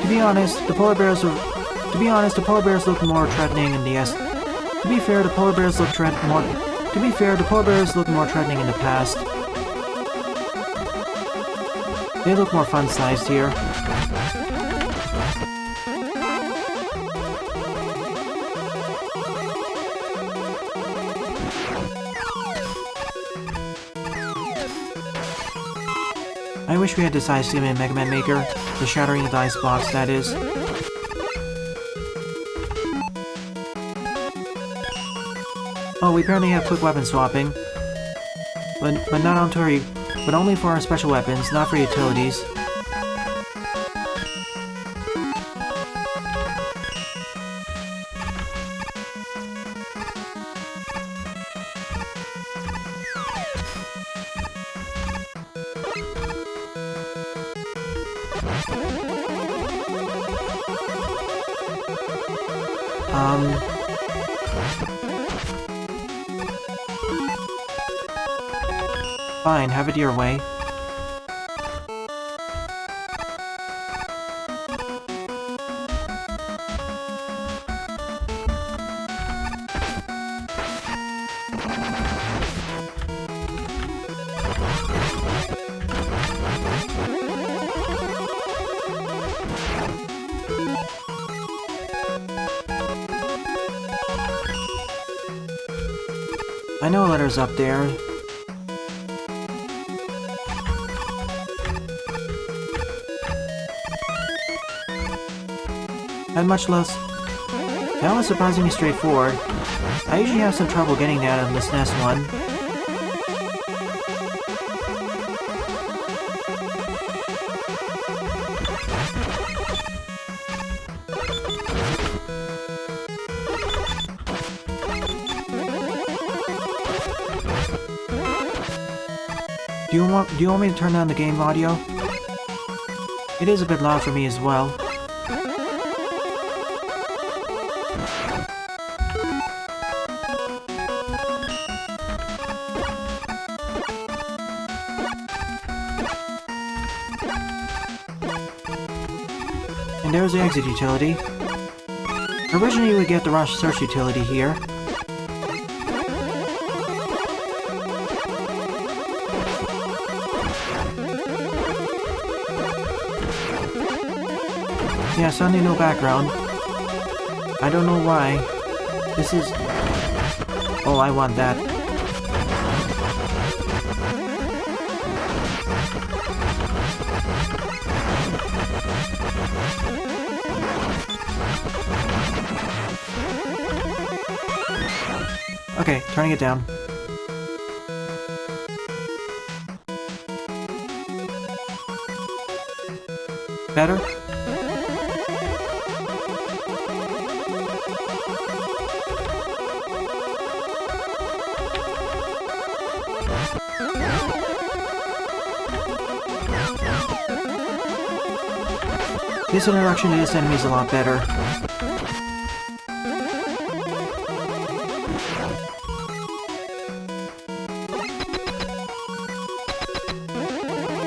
To be honest, the polar bears look more threatening in the S. To be fair, the polar bears look more threatening in the past. They look more fun-sized here. I wish we had this ice game in Mega Man Maker. The shattering of the ice blocks, that is. Oh, we apparently have quick weapon swapping. But only for our special weapons, not for utilities. Fine, have it your way. I know a letter's up there. And much less That was surprisingly straightforward. I usually have some trouble getting that on this next one. Do you want me to turn down the game audio? It is a bit loud for me as well. And there's the exit utility. Originally you would get the rush search utility here. Yeah, suddenly no background. I don't know why. This is... Oh, I want that. Okay, turning it down. Better? This introduction to this enemy is a lot better.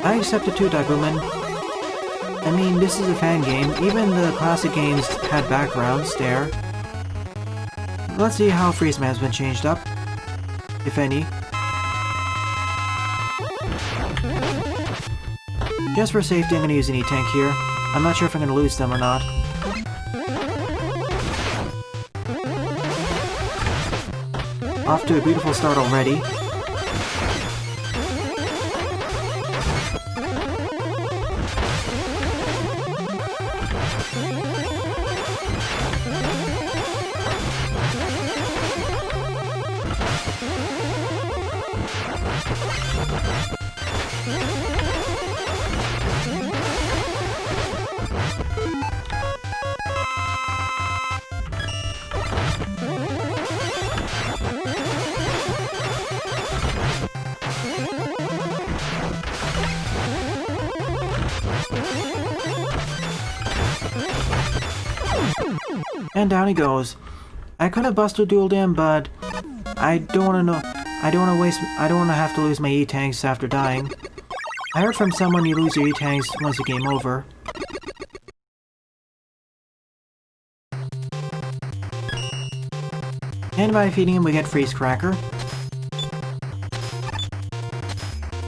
I accept it too, Dagumin. I mean, this is a fan game. Even the classic games had backgrounds there. Let's see how freeze man's been changed up, if any. Just for safety, I'm gonna use an E-Tank here. I'm not sure if I'm gonna lose them or not. Off to a beautiful start already. And down he goes. I could have busted dueled him, but I don't want to have to lose my E-Tanks after dying. I heard from someone you lose your E-Tanks once the game over. And by defeating him we get Freeze Cracker.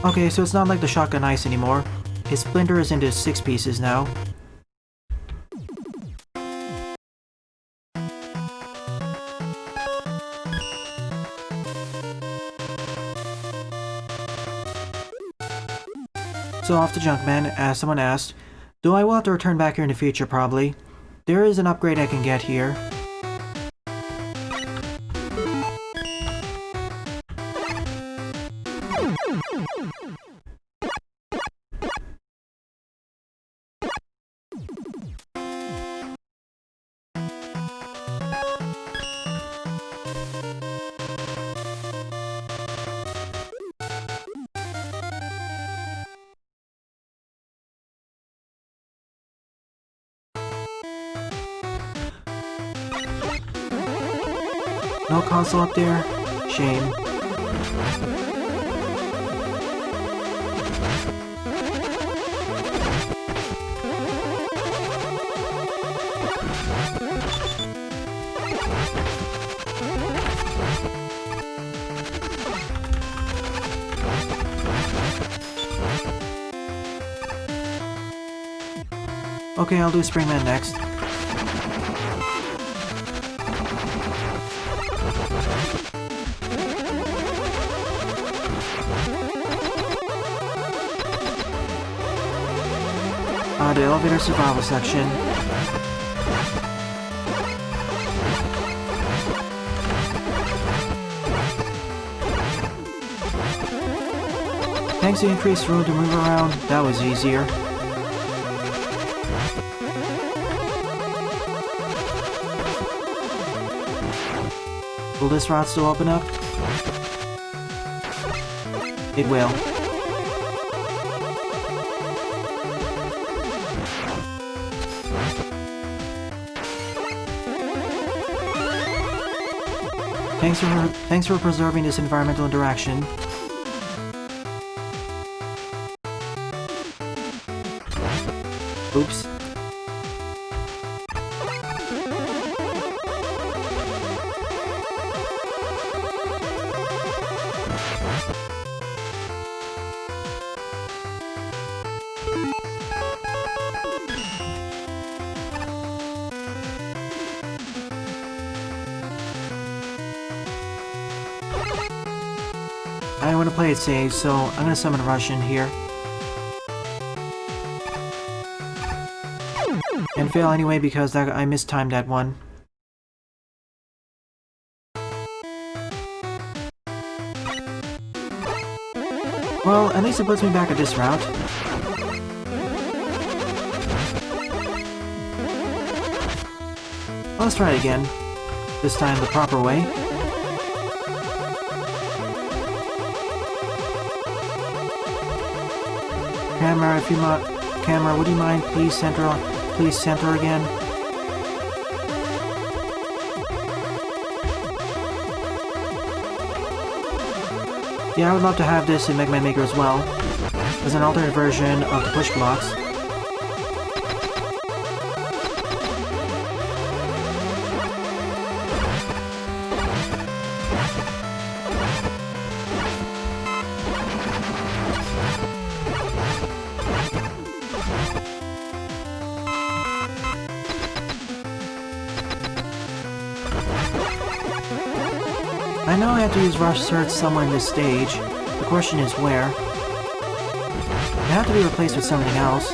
Okay, so it's not like the Shotgun Ice anymore. His splinter is into 6 pieces now. So off to Junkman, as someone asked, though I will have to return back here in the future probably. There is an upgrade I can get here. No console up there? Shame. Okay, I'll do Springman next. The elevator survival section. Thanks to increased room to move around, that was easier. Will this route still open up? It will. Thanks for preserving this environmental interaction. Oops. I want to play it safe, so I'm gonna summon Russian here. And fail anyway because I mistimed that one. Well, at least it puts me back at this route. Let's try it again. This time the proper way. Camera, if you camera, would you mind please center again? Yeah, I would love to have this in Mega Man Maker as well, as an alternate version of the push blocks. I know I have to use Rush Search somewhere in this stage. The question is where. It have to be replaced with something else.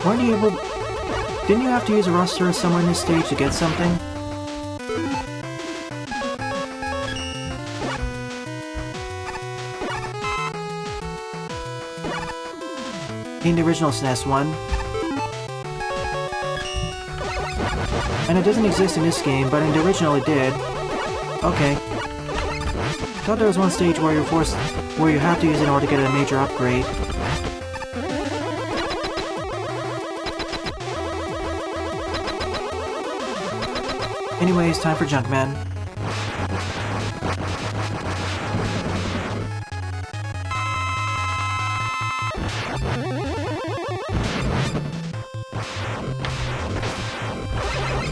Weren't you able... Didn't you have to use a Rush Search somewhere in this stage to get something? In the original SNES one. And it doesn't exist in this game, but in the original it did. Okay. Thought there was one stage where you have to use it in order to get a major upgrade. Anyways, time for Junkman.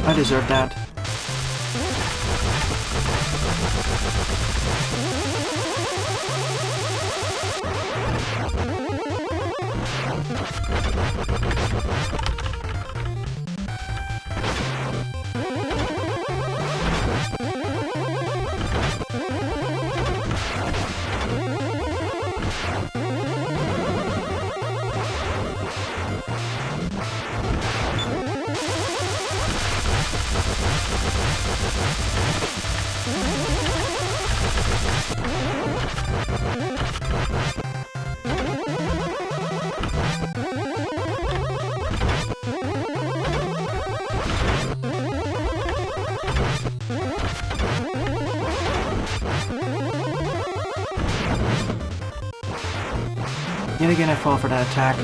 I deserve that. Yet again, I fall for that attack.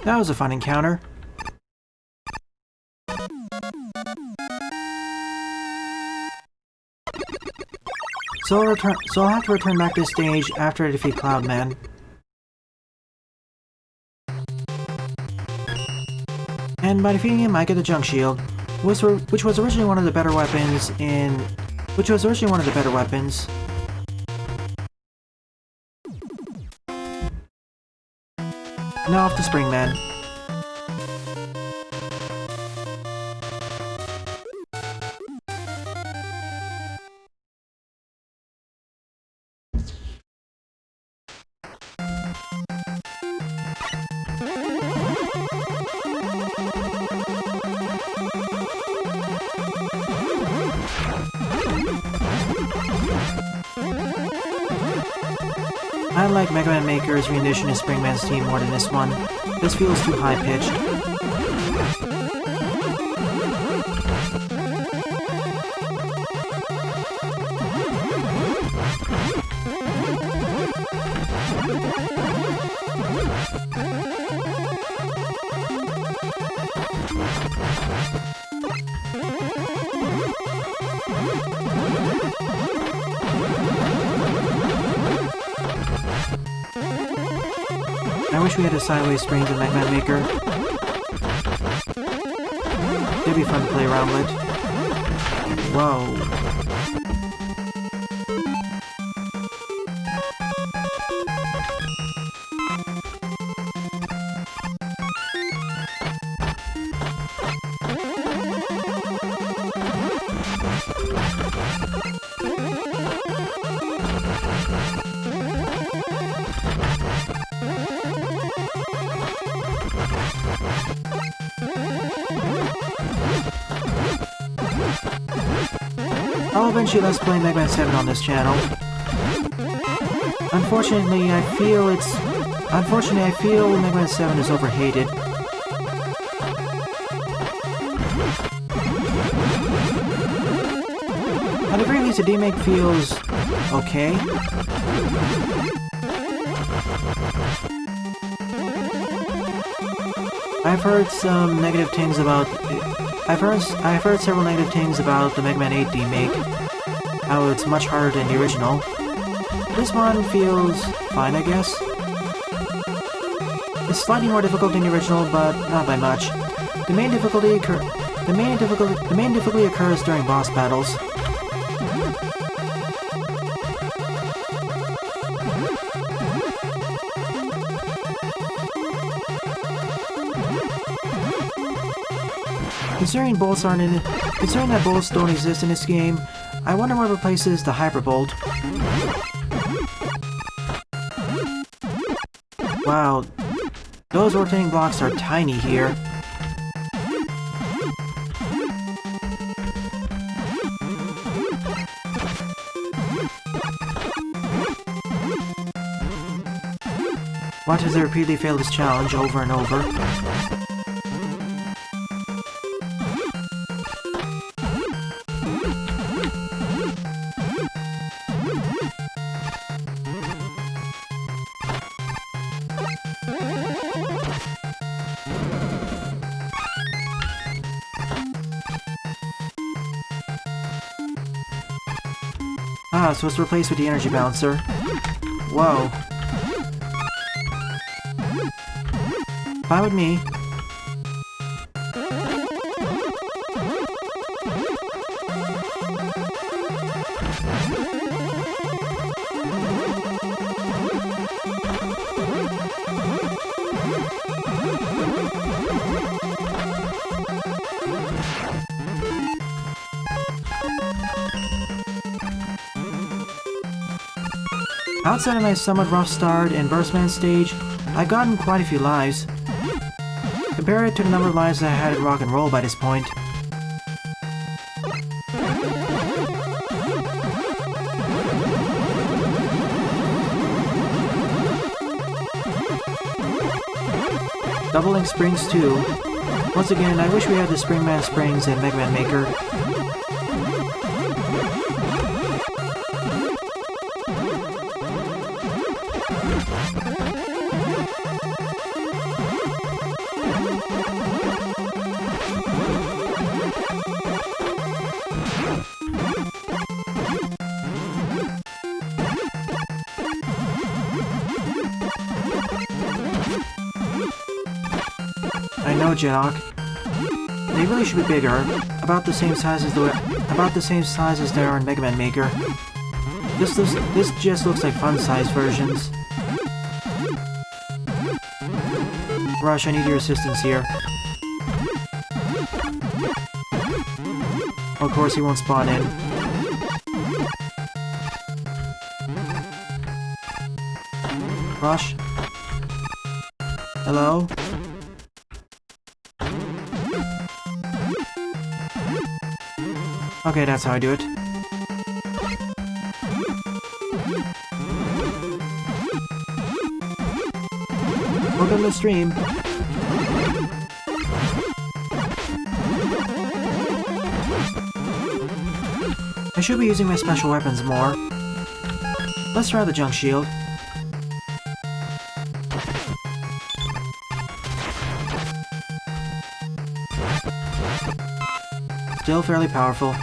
That was a fun encounter. So I'll have to return back to this stage after I defeat Cloudman. And by defeating him, I get the Junk Shield, which was originally one of the better weapons in... Now off to Springman. I like Mega Man Maker's rendition of Springman's theme more than this one. This feels too high-pitched. I wish we had a sideways springs in Mega Man Maker. It'd be fun to play around with. Whoa. I'll eventually let's play Mega Man 7 on this channel. Unfortunately, I feel Mega Man 7 is overhated. At the very least, the remake feels okay. I've heard some negative things about I've heard several negative things about the Mega Man 8 remake. How it's much harder than the original. This one feels fine, I guess. It's slightly more difficult than the original, but not by much. The main difficulty occurs during boss battles. Considering that bolts don't exist in this game, I wonder what replaces the Hyper Bolt. Wow, those rotating blocks are tiny here. Watch as they repeatedly fail this challenge over and over. Ah, so it's replaced with the energy bouncer. Whoa. Fine with me. Outside of my somewhat rough start in Burstman stage, I've gotten quite a few lives. Compare it to the number of lives I had in Rock and Roll by this point. Double Link Springs too. Once again, I wish we had the Springman Springs in Mega Man Maker. I know, Jadok. They really should be bigger, about the same size as they are in Mega Man Maker. This just looks like fun-sized versions. Rush, I need your assistance here. Of course, he won't spawn in. Rush? Hello? Okay, that's how I do it. Welcome to the stream. I should be using my special weapons more. Let's try the junk shield. Still fairly powerful.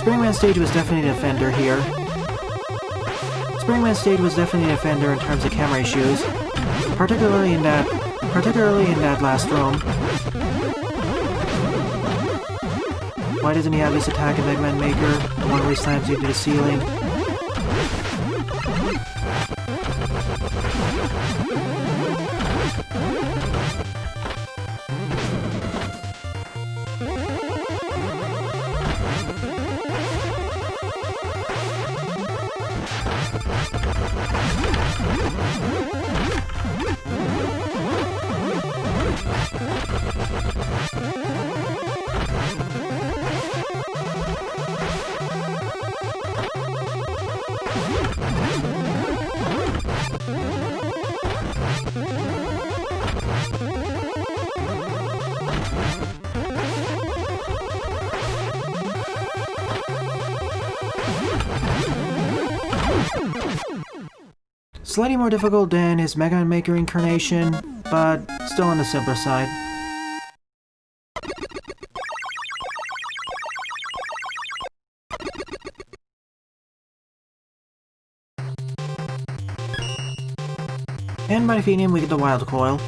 Springman stage was definitely an offender here. Springman stage was definitely an offender in terms of camera issues, particularly in that last room. Why doesn't he have this attack in Mega Man Maker? The one where he slams you into the ceiling. Slightly more difficult than his Mega Man Maker incarnation, but still on the simpler side. And by defeating him, we get the Wild Coil.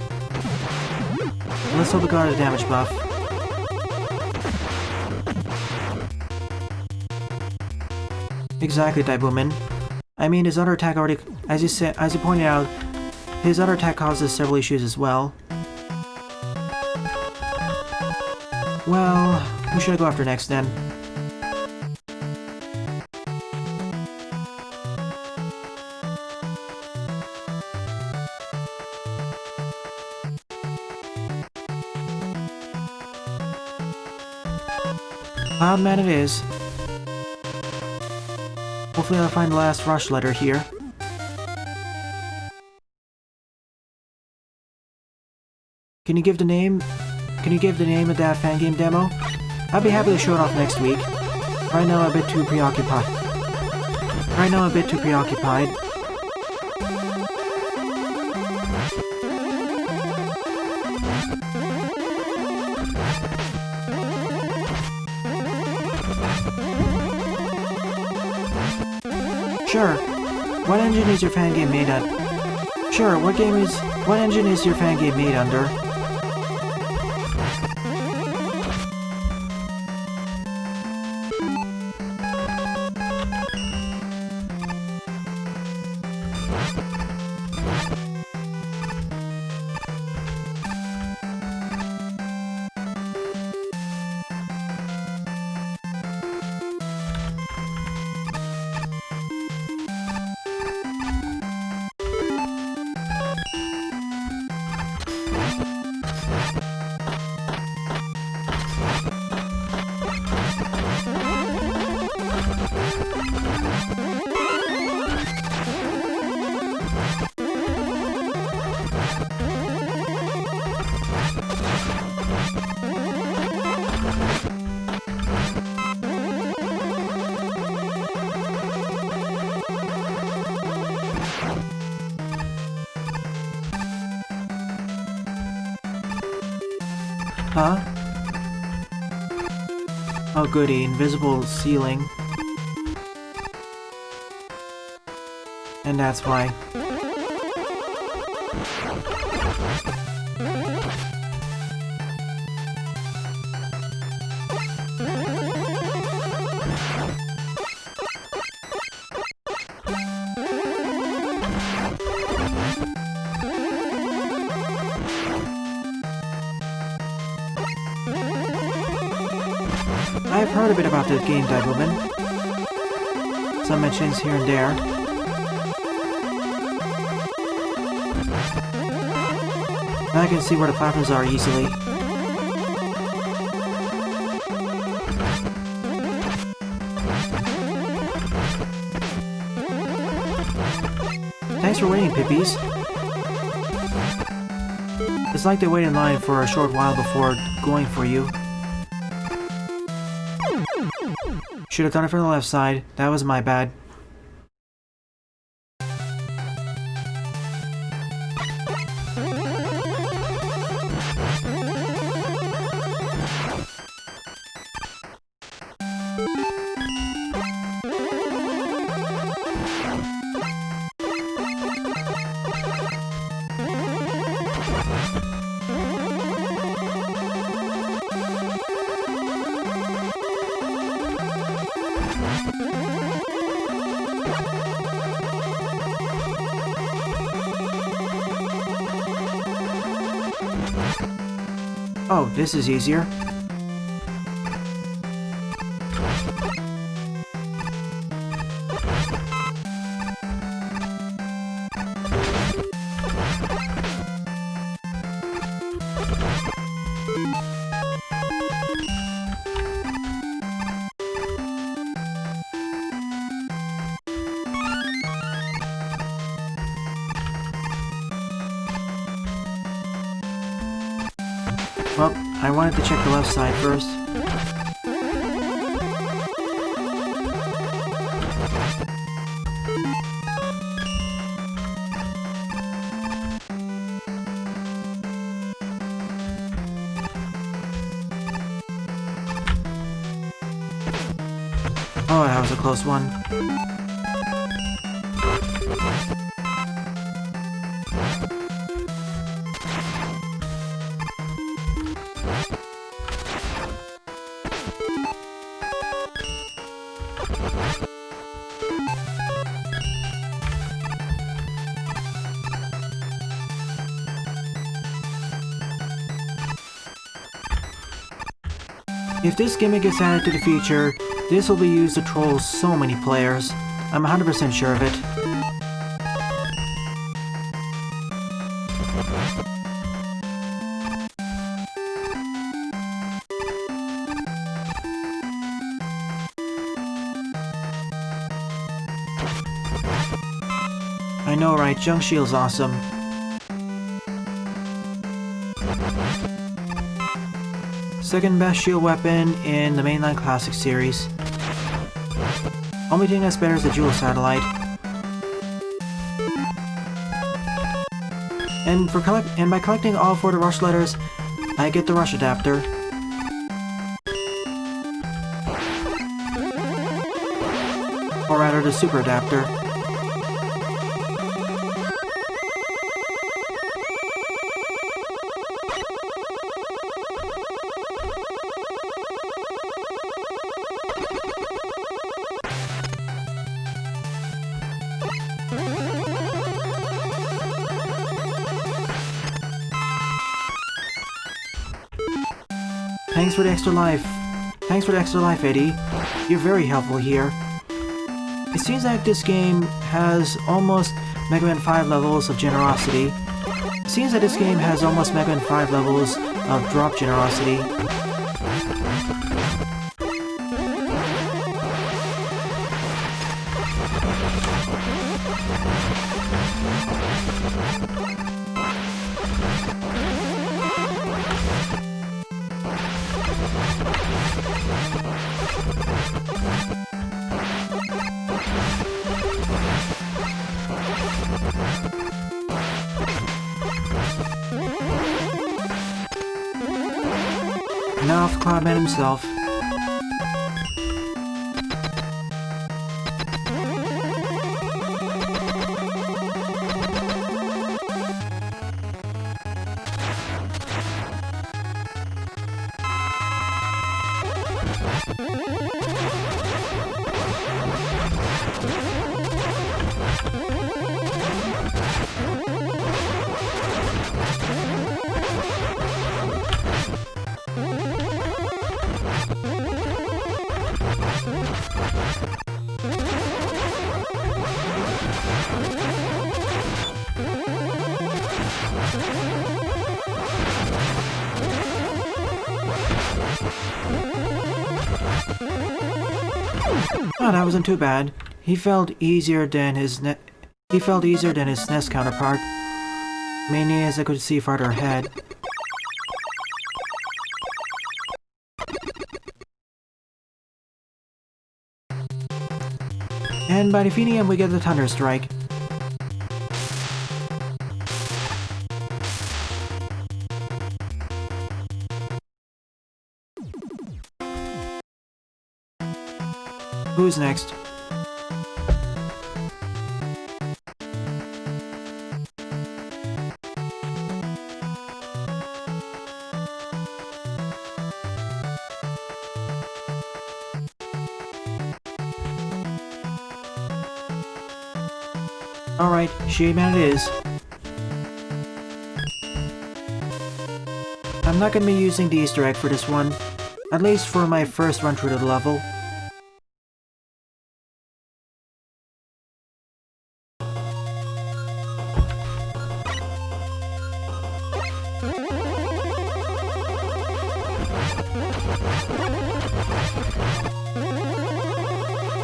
Let's hope we got a damage buff. Exactly, Daibumin. I mean, his other attack already, as you pointed out, his other attack causes several issues as well. Well, who should I go after next then? Cloudman it is. Hopefully I'll find the last Rush letter here. Can you give the name of that fangame demo? I'd be happy to show it off next week. Right now I'm a bit too preoccupied. Sure. What engine is your fangame made on? Sure, what engine is your fangame made under? Huh? Oh goody, invisible ceiling. And that's why. I've heard a bit about this game, Woman. Some mentions here and there. I can see where the platforms are easily. Thanks for waiting, Pippies. It's like they wait in line for a short while before going for you. Should have done it from the left side. That was my bad. Oh, this is easier. Well, I wanted to check the left side first. Oh, that was a close one. If this gimmick gets added to the feature, this will be used to troll so many players. I'm 100% sure of it. I know, right? Junk Shield's awesome. Second best shield weapon in the mainline classic series. Only thing that's better is the Jewel Satellite. And by collecting all 4 of the Rush letters, I get the Rush adapter. Or rather, the Super adapter. Thanks for the extra life. Thanks for the extra life, Eddie. You're very helpful here. It seems like this game has almost Mega Man 5 levels of generosity. It seems that this game has almost Mega Man 5 levels of drop generosity. Now for Cloudman himself. Oh, that wasn't too bad. He felt easier than his SNES counterpart, mainly as I could see farther ahead. And by defeating him, we get the Thunder Strike. Who's next? Alright, She-Man it is. I'm not gonna be using the Easter egg for this one, at least for my first run through the level.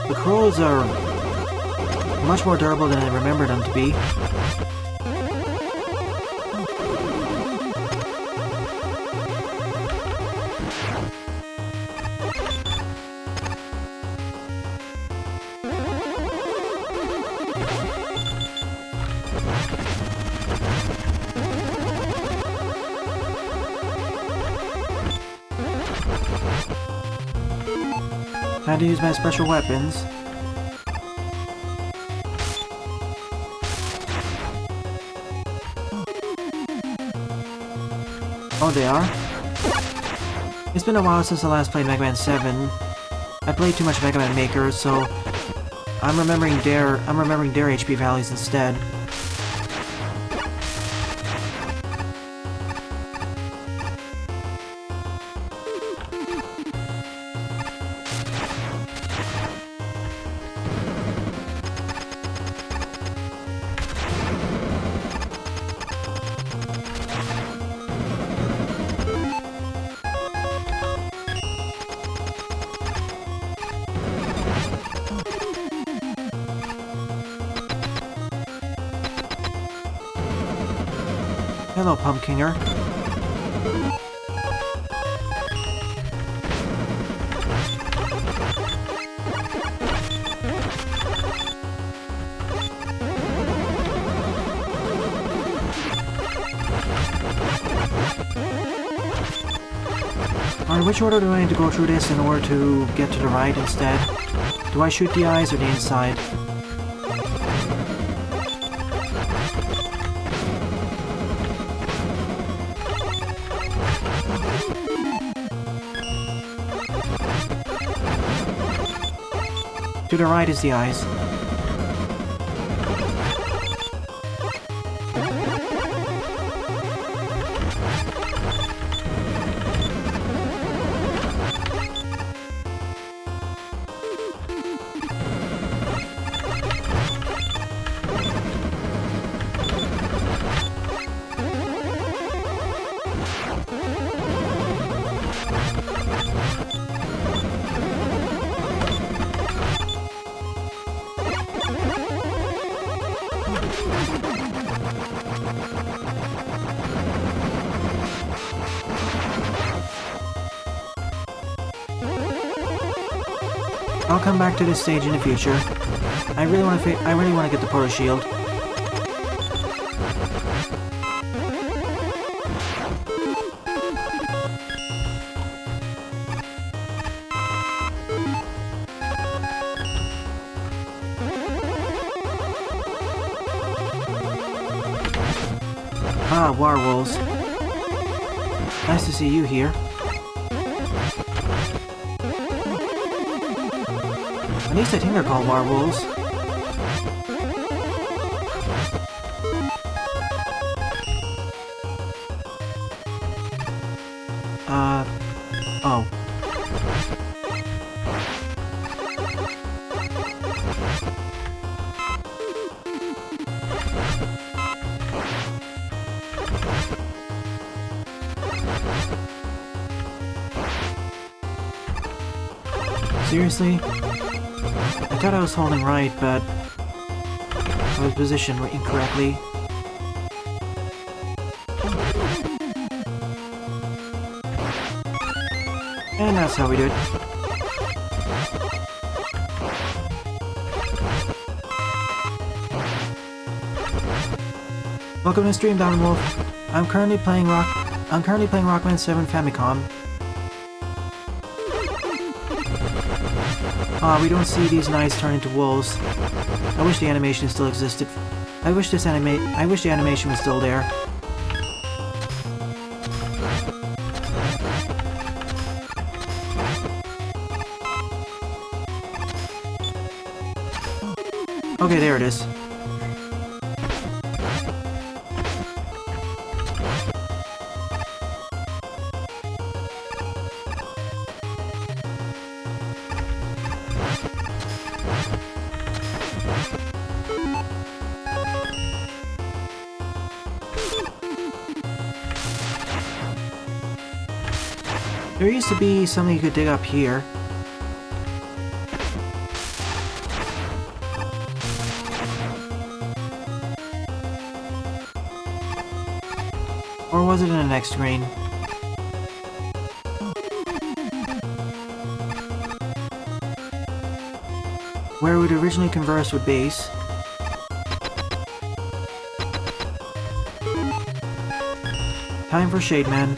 The crows are much more durable than I remember them to be. Time to use my special weapons. Oh, they are? It's been a while since I last played Mega Man 7. I played too much Mega Man Maker, so I'm remembering their HP values instead. Hello, Pumpkinger. Alright, which order do I need to go through this in order to get to the right instead? Do I shoot the eyes or the inside? To the right is the eyes. I'll come back to this stage in the future. I really want to get the Proto Shield. Ah, werewolves. Nice to see you here. At least I think they're called werewolves. Oh. Seriously? I thought I was holding right, but I was positioned incorrectly. And that's how we do it. Welcome to the stream, Diamond Wolf. I'm currently playing Rockman 7 Famicom. We don't see these knights turn into wolves. I wish the animation still existed. I wish the animation was still there. Okay, there it is. There used to be something you could dig up here. Or was it in the next screen? Where we'd originally conversed with base. Time for Shade Man.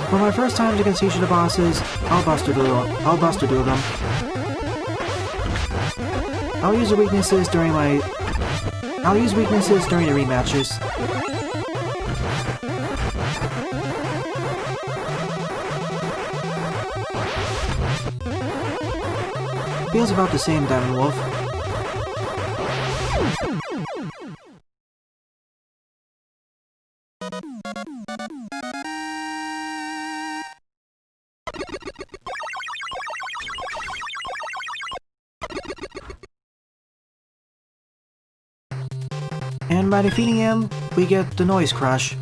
For my first time to get each of the bosses, I'll buster duel them. I'll use weaknesses during the rematches. Feels about the same, Diamond Wolf. And by defeating him, we get the noise crush.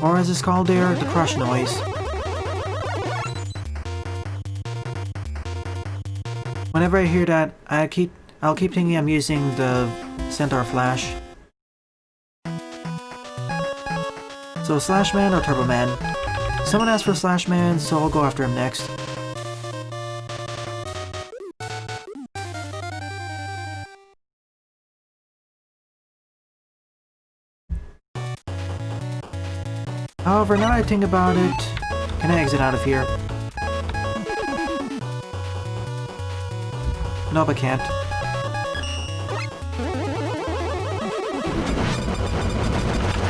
Or as it's called there, the crush noise. Whenever I hear that, I'll keep thinking I'm using the Centaur Flash. So Slash Man or Turbo Man? Someone asked for Slash Man, so I'll go after him next. However, now that I think about it, can I exit out of here? Nope, I can't.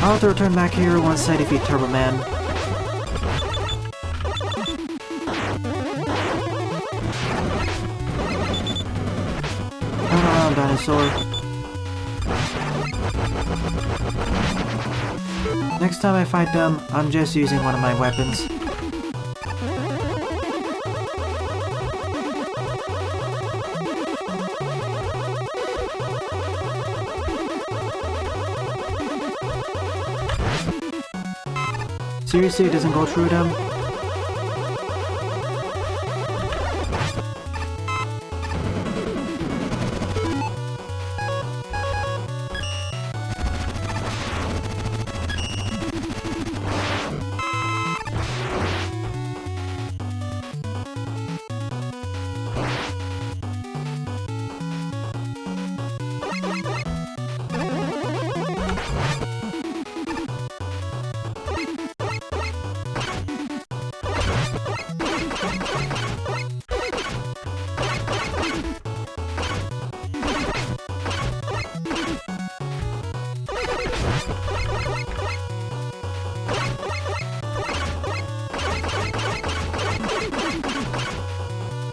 I'll have to return back here once I defeat Turbo Man. Turn around, dinosaur. Next time I fight them, I'm just using one of my weapons. Seriously, it doesn't go through them?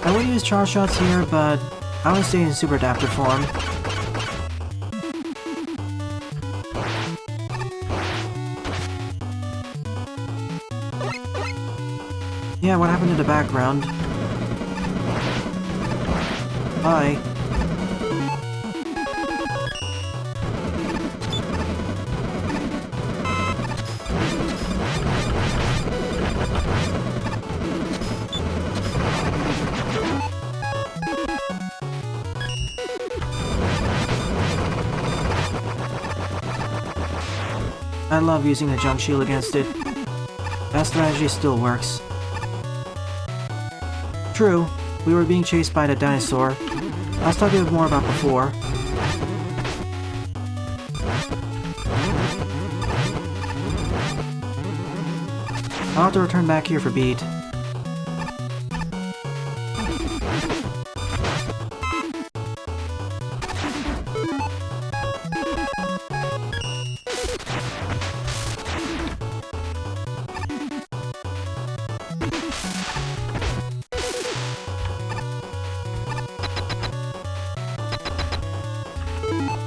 I would use charge shots here, but I would stay in super adapter form. Yeah, what happened to the background? Bye. I love using the jump shield against it. That strategy still works. True, we were being chased by the dinosaur. I was talking a bit more about before. I'll have to return back here for Beat.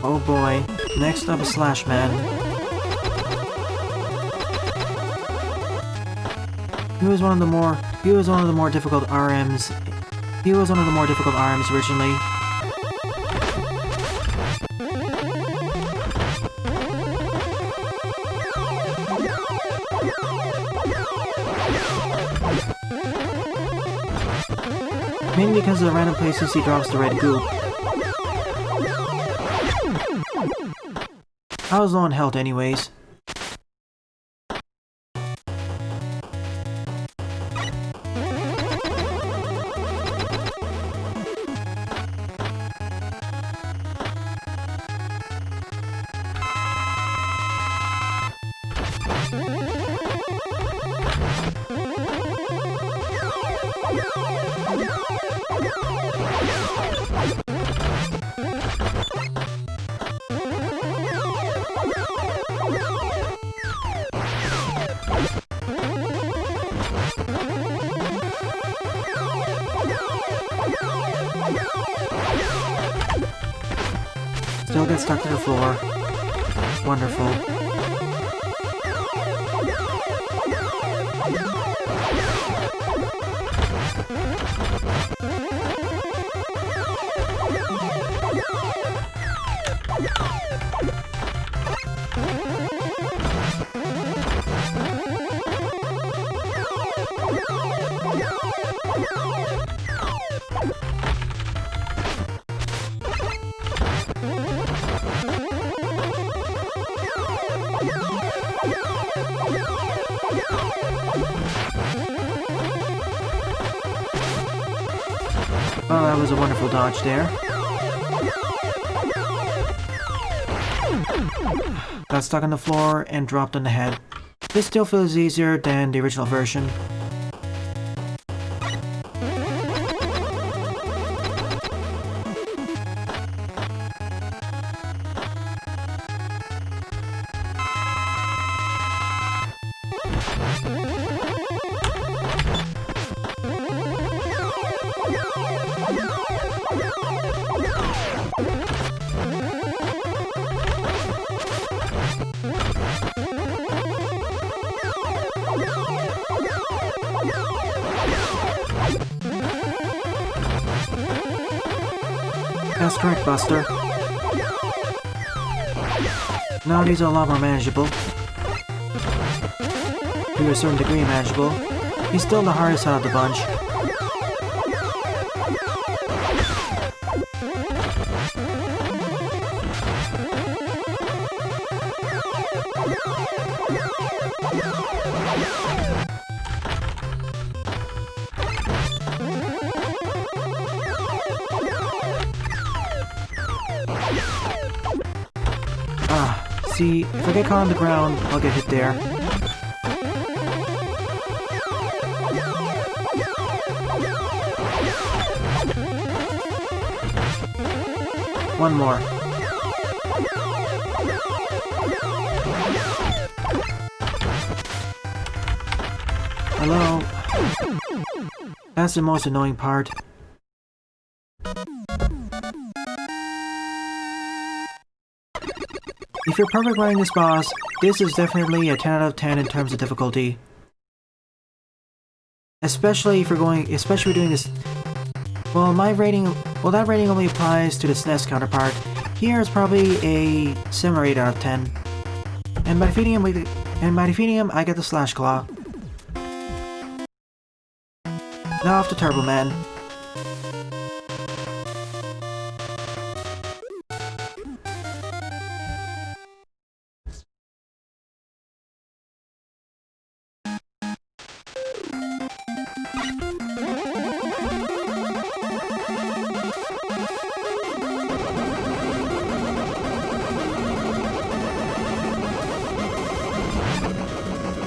Oh boy, next up is Slash Man. He was one of the more difficult RMs. He was one of the more difficult RMs originally. Mainly because of the random places he drops the red goop. I was low on health anyways. Still get stuck to the floor. Wonderful. Well, that was a wonderful dodge there. Got stuck on the floor and dropped on the head. This still feels easier than the original version. That's correct, Buster. Now these are a lot more manageable. To a certain degree manageable. He's still the hardest out of the bunch. See, if I get caught on the ground, I'll get hit there. One more. Hello? That's the most annoying part. If you're perfect running this boss, this is definitely a 10 out of 10 in terms of difficulty. Especially if you're doing this... Well, that rating only applies to the SNES counterpart. Here it's probably a 7 or 8 out of 10. And by defeating him, I get the Slash Claw. Now off to Turbo Man.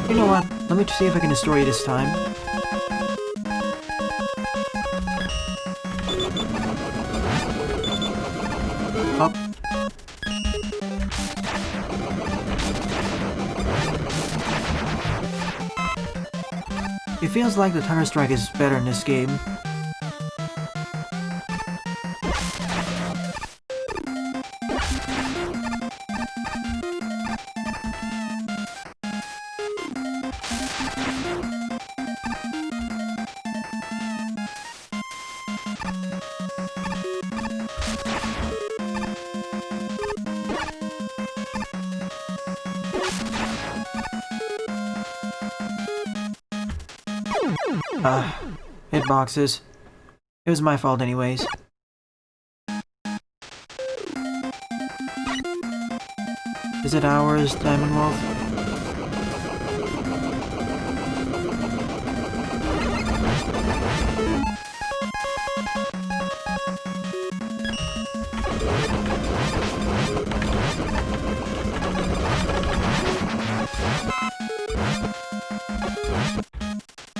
You know what? Let me see if I can destroy you this time. Up. It feels like the Thunder Strike is better in this game. Hitboxes. It was my fault anyways. Is it ours, Diamond Wolf?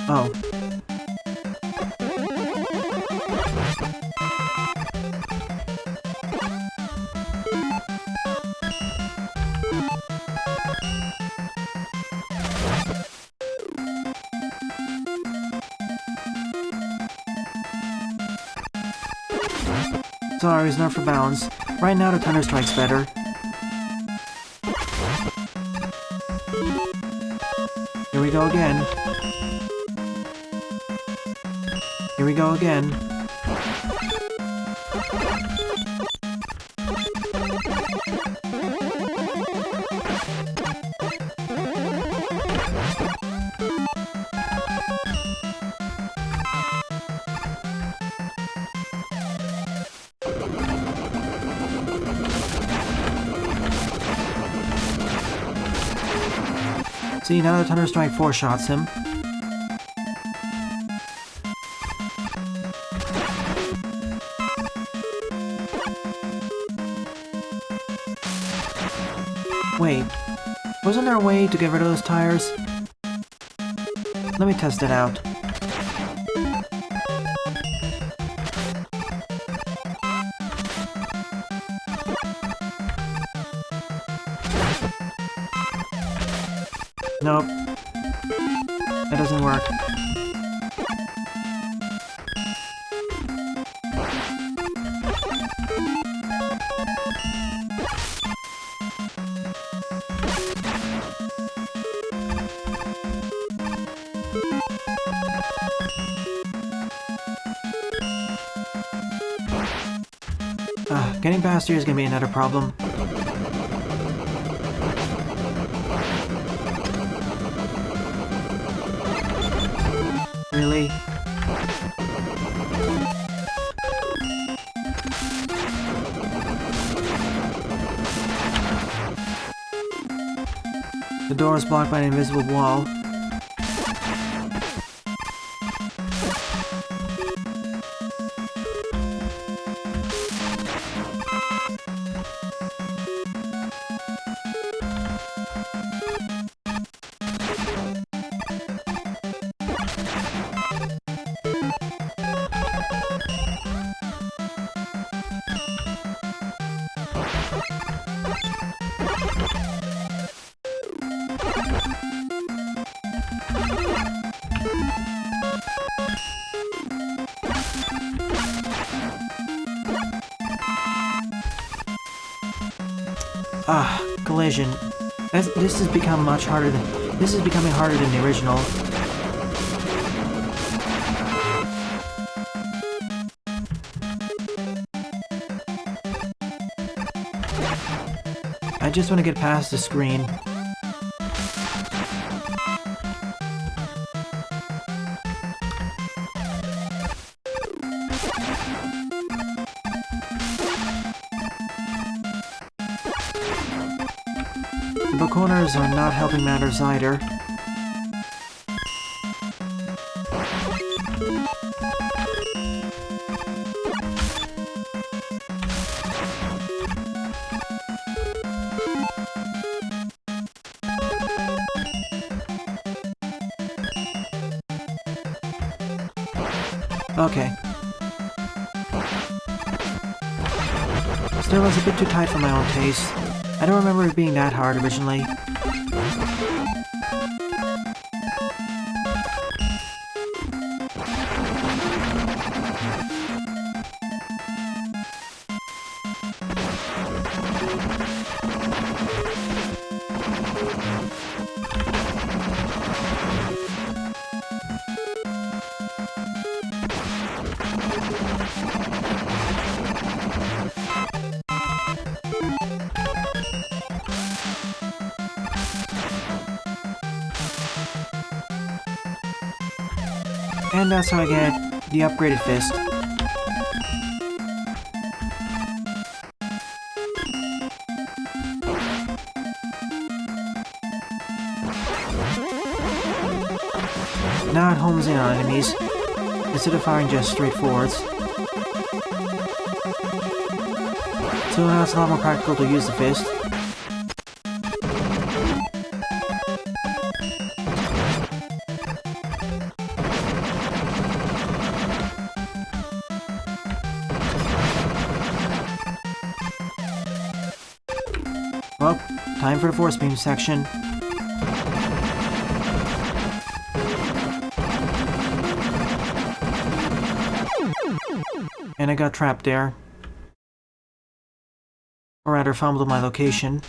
Oh. Sorry, it's not for balance. Right now the Thunder Strike's better. Here we go again. Here we go again. See, now the Thunder Strike 4 shots him. Wait, wasn't there a way to get rid of those tires? Let me test it out. Nope. That doesn't work. Getting past here is gonna be another problem. Really? The door is blocked by an invisible wall. Collision. This has become much harder than... This is becoming harder than the original. I just want to get past the screen. The book corners are not helping matters either. Okay. Still, it's a bit too tight for my own taste. I don't remember it being that hard originally. And that's how I get the upgraded fist. Now it homes in on enemies, instead of firing just straight forwards. So now it's a lot more practical to use the fist. Well, time for the force beam section. And I got trapped there. Or rather, fumbled my location.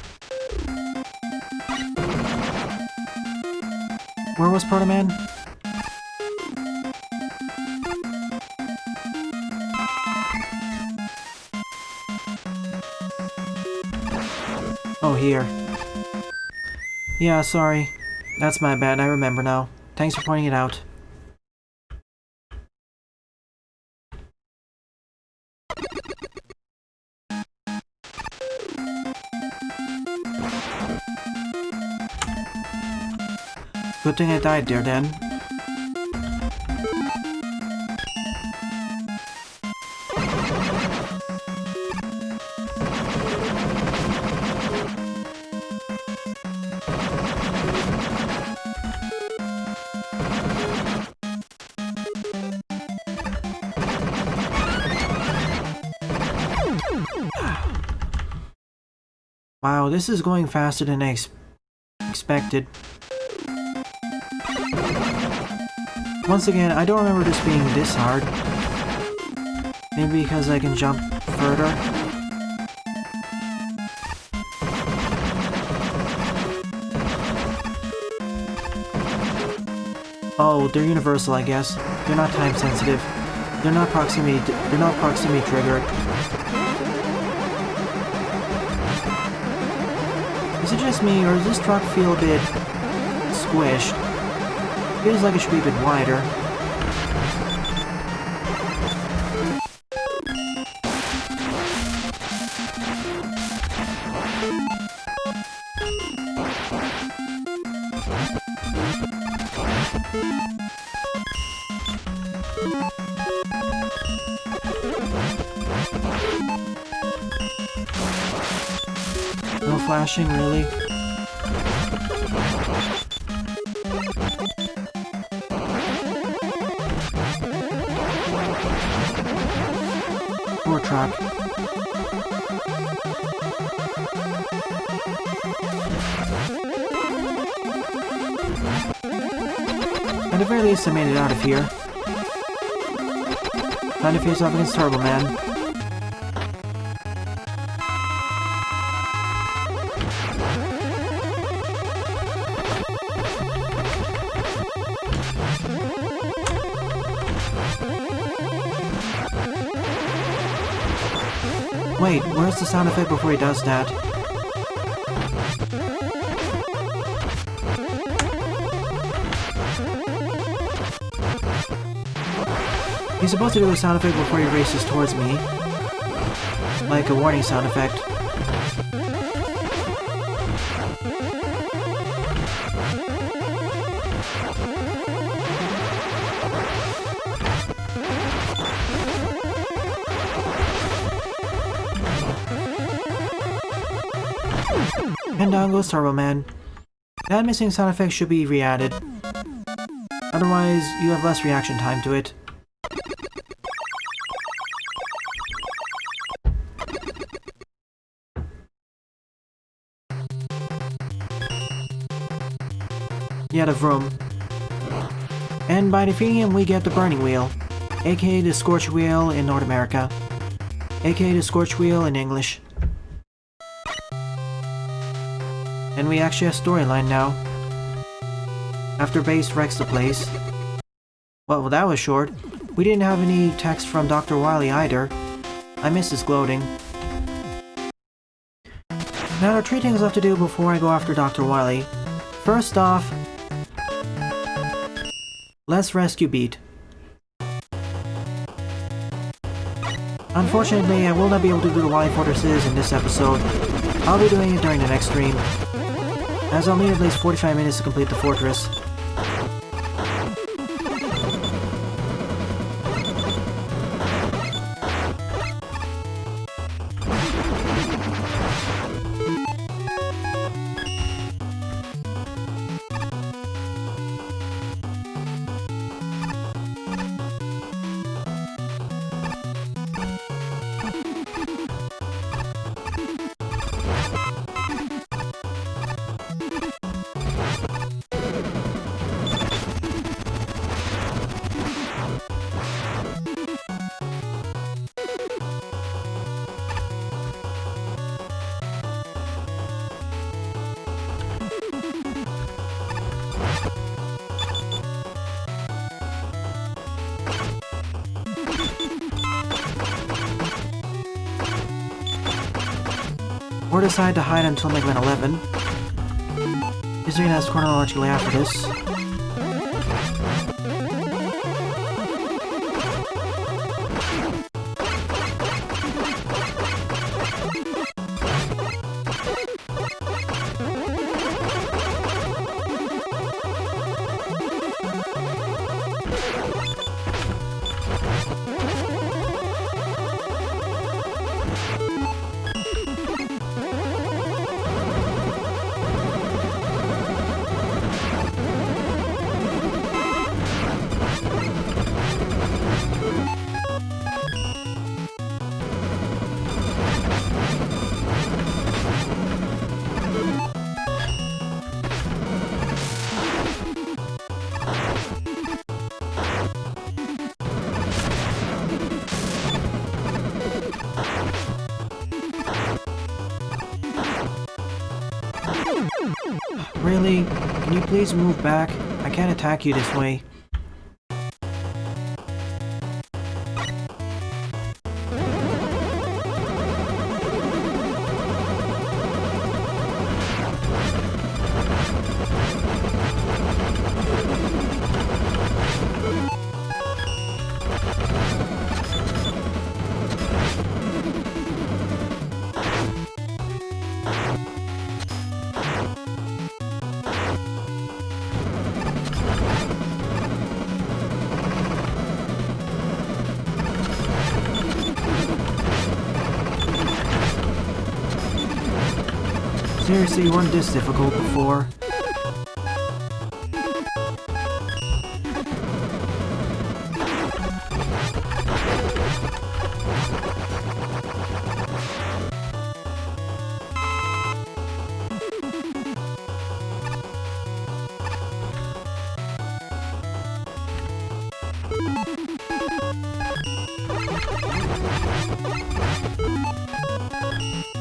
Where was Proto-Man? Oh, here. Yeah, sorry. That's my bad, I remember now. Thanks for pointing it out. Good thing I died there, then. Wow, this is going faster than I expected. Once again, I don't remember this being this hard. Maybe because I can jump further. Oh, they're universal, I guess. They're not time sensitive. They're not proximity triggered. Is it just me, or does this truck feel a bit squished? Feels like it should be a bit wider. No flashing, really? Poor truck. At the very least, I made it out of here. Time to face off against Turbo Man. Wait, where's the sound effect before he does that? He's supposed to do a sound effect before he races towards me. Like a warning sound effect. And down goes Turbo Man. That missing sound effect should be re-added. Otherwise, you have less reaction time to it. Yet of room. And by defeating him, we get the Burning Wheel, aka the Scorch Wheel in North America, aka the Scorch Wheel in English. And we actually have storyline now. After Base wrecks the place. Well, that was short. We didn't have any text from Dr. Wily either. I miss his gloating. Now there are 3 things left to do before I go after Dr. Wily. First off, let's rescue Beat. Unfortunately, I will not be able to do the Wily Fortresses in this episode. I'll be doing it during the next stream, as I'll need at least 45 minutes to complete the fortress. Or decide to hide until Mega Man 11. Is doing that chronologically after this. Really? Can you please move back? I can't attack you this way. Seriously, you weren't this difficult before.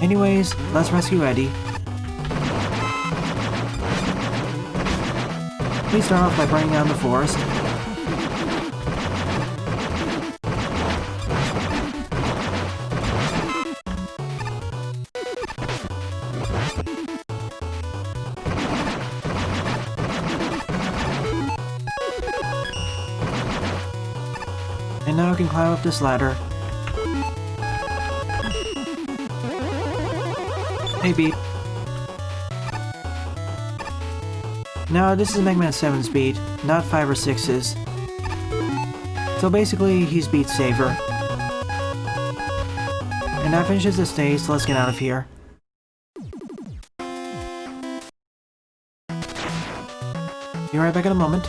Anyways, let's rescue Eddie. Please start off by burning down the forest. And now I can climb up this ladder. Hey, Beat. Now, this is Mega Man 7's Beat, not 5 or 6's. So basically, he's Beat's saver. And that finishes the stage, so let's get out of here. Be right back in a moment.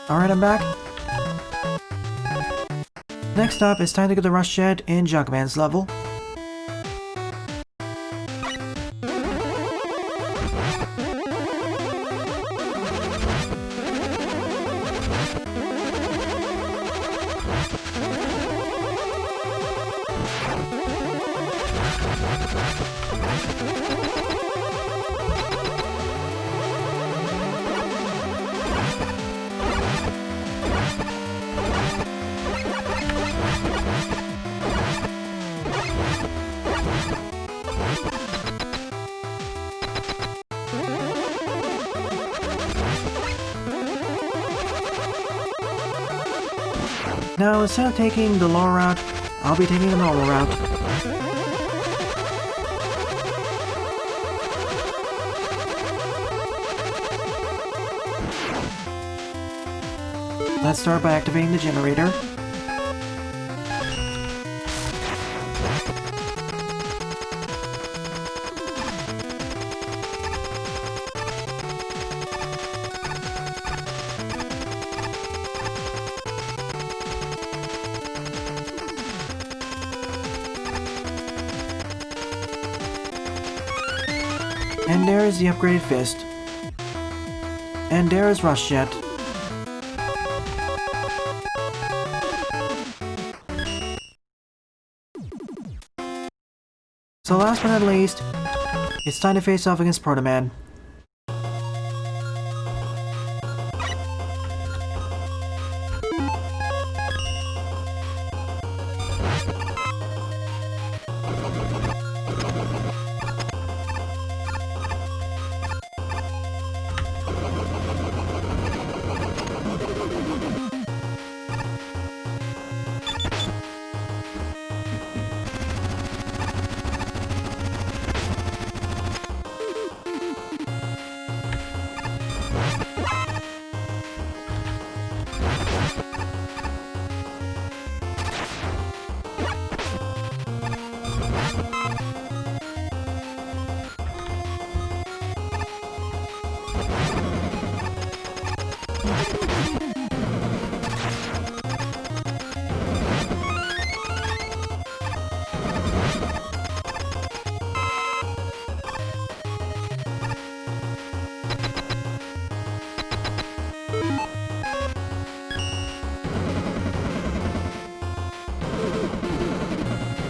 Alright, I'm back. Next up, it's time to get the Rush Jet in Junkman's level. Now, instead of taking the lower route, I'll be taking the normal route. Let's start by activating the generator. And there is the upgraded fist. And there is Rush Jet. So last but not least, it's time to face off against Proto Man.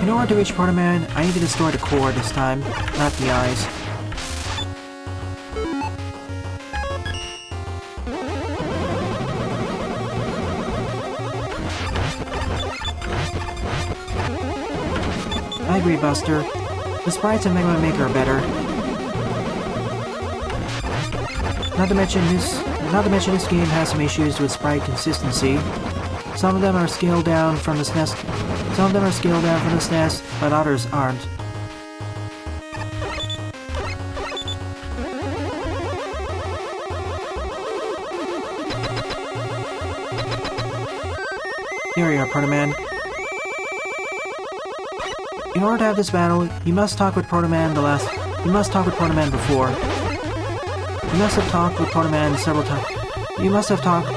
In order to reach Proto Man, I need to destroy the core this time, not the eyes. I agree, Buster. The sprites in Mega Man Maker are better. Not to mention this game has some issues with sprite consistency. Some of them are scaled down from the SNES. Some of them are scaled down from the SNES, but others aren't. Here we are, Proto-Man. In order to have this battle, you must talk with Proto-Man You must talk with Proto-Man before. You must have talked with Proto-Man several times. You must have talked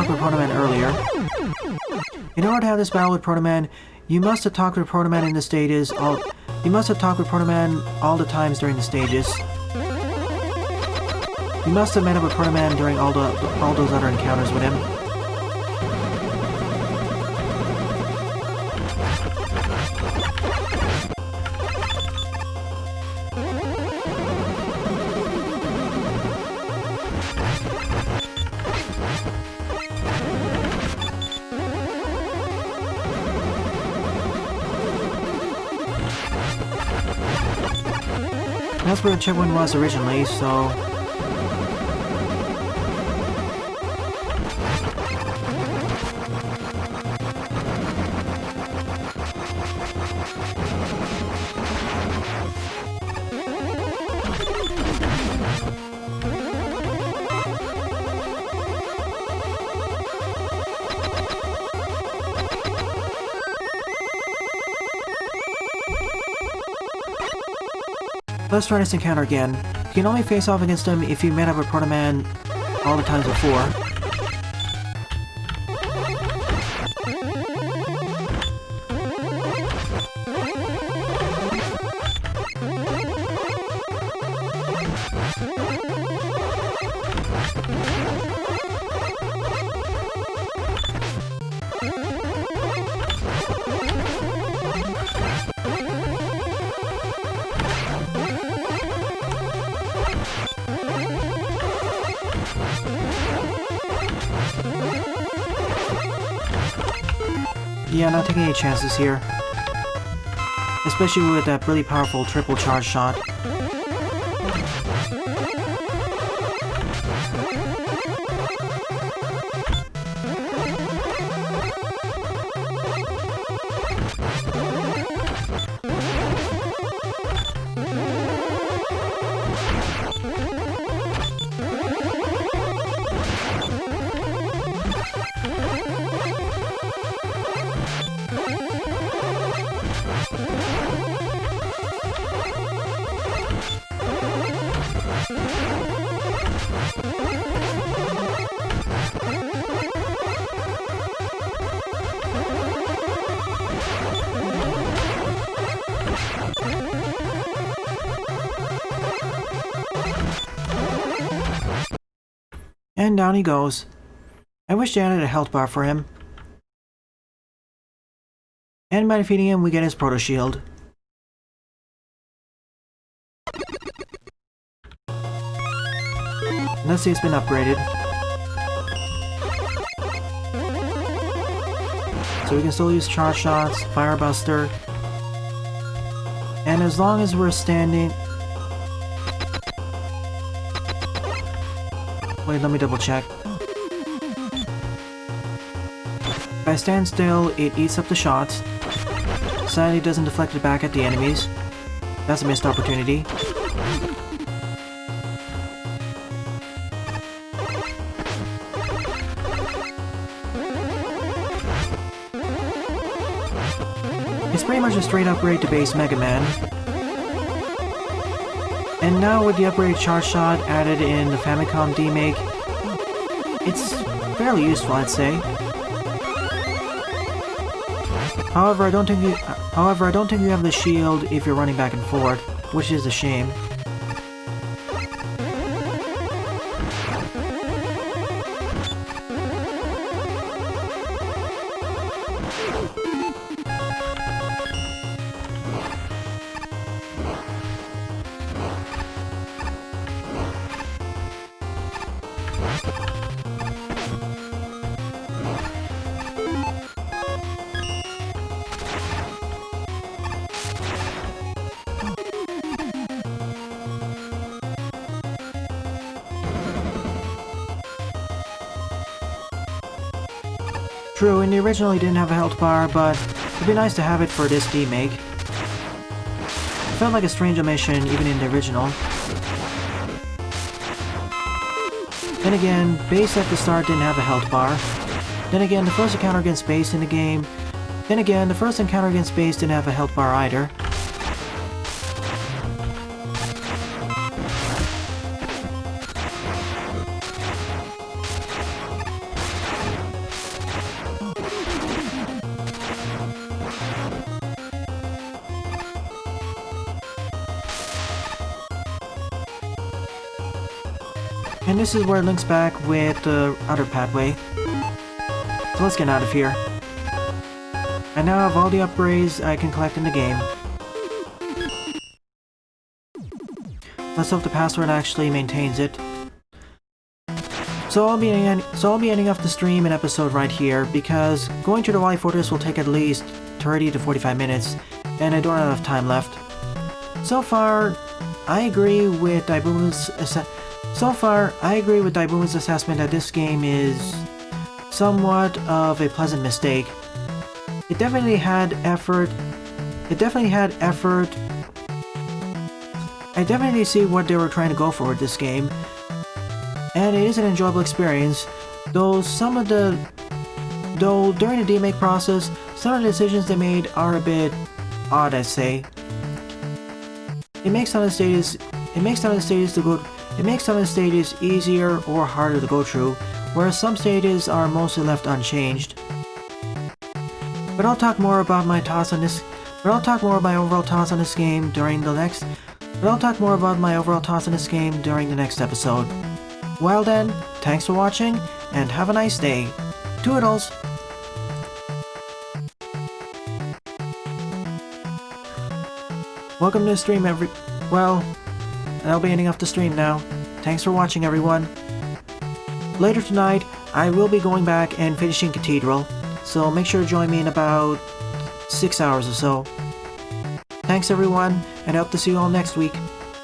with Proto-Man earlier. In order to have this battle with Proto-Man, you must have talked with Proto-Man in the stages. You must have talked with Proto-Man all the times during the stages. You must have met up with Proto-Man during all those other encounters with him. That's where the checkpoint was originally, so... Let's try this encounter again. You can only face off against him if you met up with Proto-Man all the times before. Yeah, not taking any chances here. Especially with that really powerful triple charge shot. And down he goes. I wish they added a health bar for him. And by defeating him, we get his Proto Shield. Let's see, it's been upgraded. So we can still use Charge Shots, Fire Buster. And as long as we're standing... Wait, let me double check. If I stand still, it eats up the shots. Sadly, it doesn't deflect it back at the enemies. That's a missed opportunity. It's pretty much a straight upgrade to base Mega Man. And now with the upgraded Charge Shot added in the Famicom demake, it's fairly useful, I'd say. However, I don't think you have the shield if you're running back and forth, which is a shame. True, in the original he didn't have a health bar, but it'd be nice to have it for this remake. It felt like a strange omission even in the original. Then again, Base at the start didn't have a health bar. Then again, the first encounter against Base in the game... Then again, the first encounter against Base didn't have a health bar either. And this is where it links back with the other pathway. So let's get out of here. I now have all the upgrades I can collect in the game. Let's hope the password actually maintains it. So I'll be ending off the stream and episode right here, because going to the Wily Fortress will take at least 30 to 45 minutes, and I don't have enough time left. So far, I agree with Daibu's assessment that this game is somewhat of a pleasant mistake. It definitely had effort. I definitely see what they were trying to go for with this game. And it is an enjoyable experience, though during the remake process, some of the decisions they made are a bit odd, I'd say. It makes some of the stages easier or harder to go through, whereas some stages are mostly left unchanged. But I'll talk more about my thoughts on this. But I'll talk more about my overall thoughts on this game during the next. Episode. Well then, thanks for watching, and have a nice day. Toodles! Welcome to the stream, Well, I'll be ending off the stream now. Thanks for watching, everyone. Later tonight, I will be going back and finishing Cathedral, so make sure to join me in about 6 hours or so. Thanks, everyone, and I hope to see you all next week.